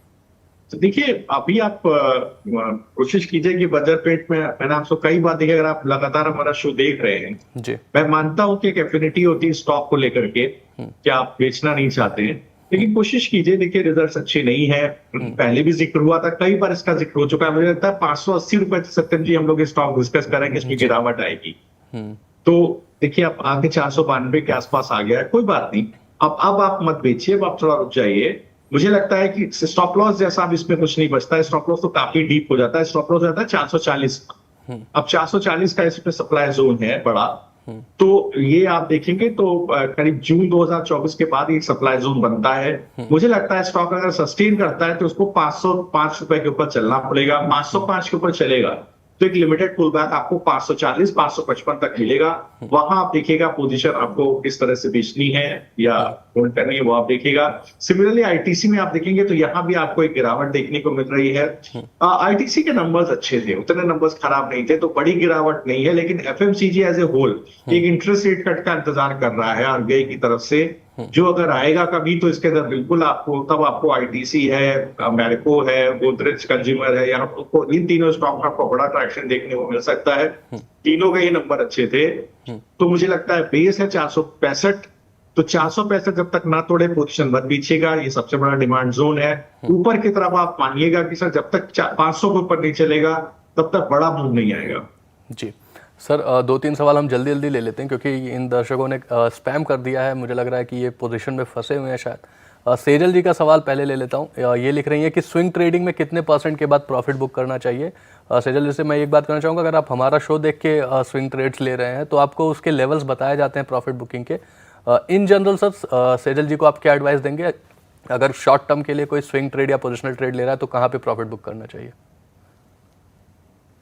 तो देखिए अभी आप कोशिश कीजिए कि बर्जर पेंट में, मैंने आपको कई बार देखिए, अगर आप लगातार हमारा शो देख रहे हैं, जी मैं मानता हूं कि एक एफिनिटी होती है स्टॉक को लेकर के कि आप बेचना नहीं चाहते हैं, लेकिन कोशिश कीजिए। देखिए रिजल्ट्स अच्छे नहीं है, पहले भी जिक्र हुआ था, कई बार इसका जिक्र हो चुका है। मुझे लगता है 580 रुपए से सत्यम जी हम लोग स्टॉक डिस्कस करेंगे, इसमें गिरावट आएगी। तो देखिए आप आगे 492 के आसपास आ गया है, कोई बात नहीं। अब आप मत बेचिए, अब आप थोड़ा रुक जाइए। मुझे लगता है कि स्टॉप लॉस जैसा अब इसमें कुछ नहीं बचता है। स्टॉप लॉस तो काफी डीप हो जाता है, स्टॉप लॉस जाता है 440। अब 440 का इसमें सप्लाई जोन है बड़ा, तो ये आप देखेंगे तो करीब जून 2024 के बाद एक सप्लाई जोन बनता है। मुझे लगता है स्टॉक अगर सस्टेन करता है तो उसको 505 रुपए के ऊपर चलना पड़ेगा। 505 के ऊपर चलेगा तो एक लिमिटेड पुल बैक आपको 540 555 तक मिलेगा। वहां आप देखिएगा पोजीशन आपको किस तरह से बेचनी है या होल्ड करनी है, वो आप देखिएगा। सिमिलरली आईटीसी में आप देखेंगे तो यहां भी आपको एक गिरावट देखने को मिल रही है। आईटीसी के नंबर्स अच्छे थे, उतने नंबर्स खराब नहीं थे, तो बड़ी गिरावट नहीं है। लेकिन एफएमसीजी एज ए होल एक इंटरेस्ट रेट कट का इंतजार कर रहा है आरबीआई की तरफ से, जो अगर आएगा कभी तो इसके अंदर बिल्कुल आपको, तब आपको आईटीसी है, मैरिको है, गोदरेज कंज्यूमर है, यहाँ आपको इन तीनों स्टॉक में आपको बड़ा ट्रैक्शन देखने को मिल सकता है। तीनों के ही नंबर अच्छे थे। तो मुझे लगता है बेस है 465, तो 465 जब तक ना तोड़े पोजीशन मत पीछेगा, ये सबसे बड़ा डिमांड जोन है। ऊपर की तरफ आप मानिएगा कि सर जब तक 500 के ऊपर नहीं चलेगा तब तक बड़ा मूव नहीं आएगा। जी सर, दो तीन सवाल हम जल्दी जल्दी ले लेते हैं क्योंकि इन दर्शकों ने स्पैम कर दिया है, मुझे लग रहा है कि ये पोजीशन में फंसे हुए हैं शायद। सेजल जी का सवाल पहले ले लेता हूँ। ये लिख रही हैं कि स्विंग ट्रेडिंग में कितने % के बाद प्रॉफिट बुक करना चाहिए। सेजल जी से मैं एक बात करना चाहूँगा, अगर आप हमारा शो देख के स्विंग ट्रेड्स ले रहे हैं तो आपको उसके लेवल्स बताए जाते हैं प्रॉफिट बुकिंग के। इन जनरल सर, सेजल जी को आप क्या एडवाइस देंगे अगर शॉर्ट टर्म के लिए कोई स्विंग ट्रेड या पोजिशनल ट्रेड ले रहा है तो कहाँ पर प्रॉफिट बुक करना चाहिए?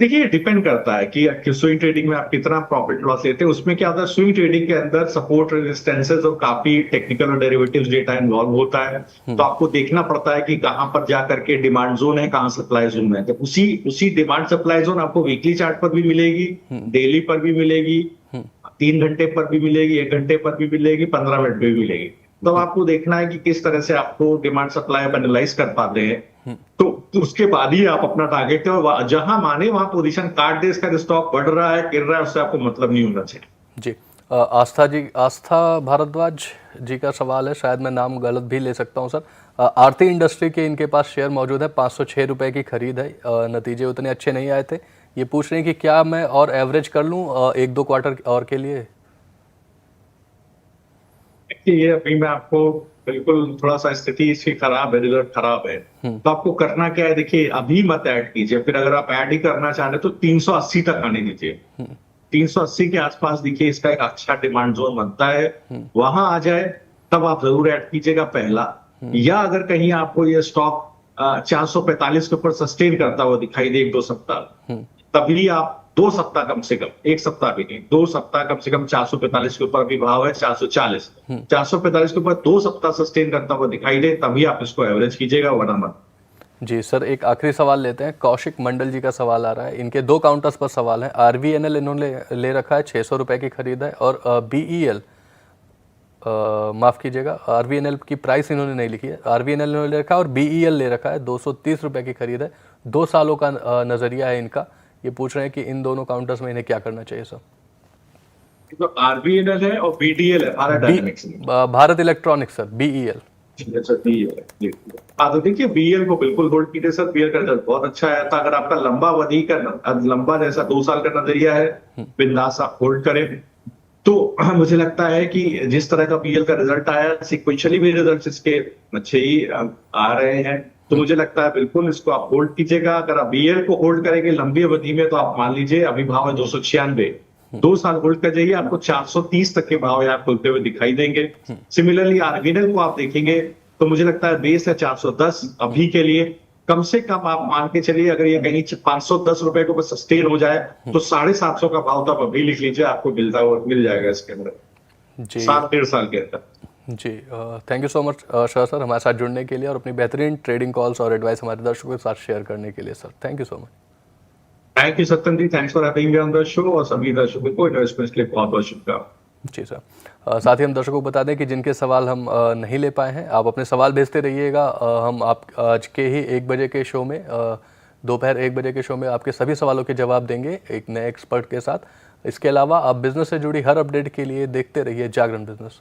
देखिए डिपेंड करता है कि स्विंग ट्रेडिंग में आप कितना प्रॉफिट लॉस लेते हैं। उसमें क्या होता है, स्विंग ट्रेडिंग के अंदर सपोर्ट रेजिस्टेंसेस और काफी टेक्निकल और डेरिवेटिव्स डेटा इन्वॉल्व होता है। तो आपको देखना पड़ता है कि कहां पर जाकर के डिमांड जोन है, कहां सप्लाई जोन है। तो उसी डिमांड सप्लाई जोन आपको वीकली चार्ट पर भी मिलेगी, डेली पर भी मिलेगी, 3 घंटे पर भी मिलेगी, 1 घंटे पर भी मिलेगी, 15 मिनट पर भी मिलेगी। तो आपको देखना है कि किस तरह से आपको डिमांड सप्लाई एनालाइज कर पाते हैं, तो उसके बाद ही आप अपना टारगेट है, जहां माने वहां पोजीशन काट दे। इसका स्टॉक बढ़ रहा है गिर रहा है उससे आपको मतलब नहीं होना चाहिए। जी आस्था भारद्वाज जी का सवाल है, शायद मैं नाम गलत भी ले सकता हूं सर। आरती इंडस्ट्री के इनके पास शेयर मौजूद है, 506 रुपए की खरीद है, नतीजे उतने अच्छे नहीं आए थे। ये पूछ रहे हैं कि क्या मैं और एवरेज कर लूं 1-2 क्वार्टर और के लिए? ये अभी मैं आपको बिल्कुल थोड़ा सा स्थिति इसकी खराब है, रिजल्ट खराब है, तो आपको करना क्या है, देखिए अभी मत ऐड कीजिए। फिर अगर आप ऐड ही करना चाह रहे तो 380 तक आने दीजिए। 380 के आसपास देखिए इसका एक अच्छा डिमांड जोन बनता है, वहां आ जाए तब आप जरूर ऐड कीजिएगा पहला। या अगर कहीं आपको ये स्टॉक 445 के ऊपर सस्टेन करता हुआ दिखाई दे 1-2 सप्ताह, तभी आप 2 सप्ताह कम से कम, 1 सप्ताह भी नहीं, 2 सप्ताह कम से कम 445 के ऊपर भी भाव है 440, 445 के ऊपर 2 सप्ताह सस्टेन करता हुआ दिखाई दे तभी आप इसको एवरेज कीजिएगा, वरना मत। जी सर, एक आखिरी सवाल लेते हैं। कौशिक मंडल जी का सवाल आ रहा है, इनके 2 काउंटर्स पर सवाल है। RVNL इन्होंने ले रखा है, 600 रुपए की खरीद है, और BEL माफ कीजिएगा, RVNL की प्राइस इन्होंने नहीं लिखी है, RVNL इन्होंने ले रखा है और BEL ले रखा है, 230 रुपए की खरीद है। 2 सालों का नजरिया है इनका। ये पूछ रहे हैं कि इन दोनों काउंटर्स में इन्हें क्या करना चाहिए सर? तो RVNL है और BDL है, Bharat dynamics, Bharat electronics sir, BEL। ठीक है सर, BL हाँ तो देखिए BL को बिल्कुल होल्ड कीजिए सर। BL का रिजल्ट बहुत अच्छा आया था। अगर आपका लंबा अवधि का लंबा जैसा 2 साल का नजरिया है, बिंदास आप होल्ड करें। तो मुझे लगता है कि जिस तरह का BL का रिजल्ट आया, सिक्वेंशियली भी रिजल्ट इसके अच्छे ही आ रहे हैं। तो मुझे लगता है बिल्कुल इसको आप होल्ड कीजिएगा। अगर आप BL को होल्ड करेंगे लंबी अवधि में, तो आप मान लीजिए अभी भाव है 296, 2 साल होल्ड कर जाइए, आपको 430 तक के भाव यहाँ खुलते हुए दिखाई देंगे। सिमिलरली आरबीएल को आप देखेंगे तो मुझे लगता है बेस है 410 अभी के लिए। कम से कम आप मान के चलिए अगर ये कहीं 510 रुपए को सस्टेन हो जाए तो 750 का भाव तो आप अभी लिख लीजिए, आपको मिल जाएगा इसके अंदर जी 7 डेढ़ साल के अंदर। जी thank you so much Shah sir, हमारे साथ जुड़ने के लिए और अपनी बेहतरीन ट्रेडिंग कॉल्स और एडवाइस हमारे दर्शकों के साथ शेयर करने के लिए sir. Thank you so much. Thank you Satyam ji, thanks for having me on the show. और सभी दर्शकों को इन्वेस्टमेंट के लिए बहुत बहुत शुभकामनाएं। जी सर, साथ ही हम दर्शकों को बता दें कि जिनके सवाल हम नहीं ले पाए हैं, आप अपने सवाल भेजते रहिएगा। हम आप आज के ही 1 बजे के शो में, दोपहर 1 बजे के शो में आपके सभी सवालों के जवाब देंगे एक नए एक्सपर्ट के साथ। इसके अलावा आप बिजनेस से जुड़ी हर अपडेट के लिए देखते रहिए जागरण बिजनेस।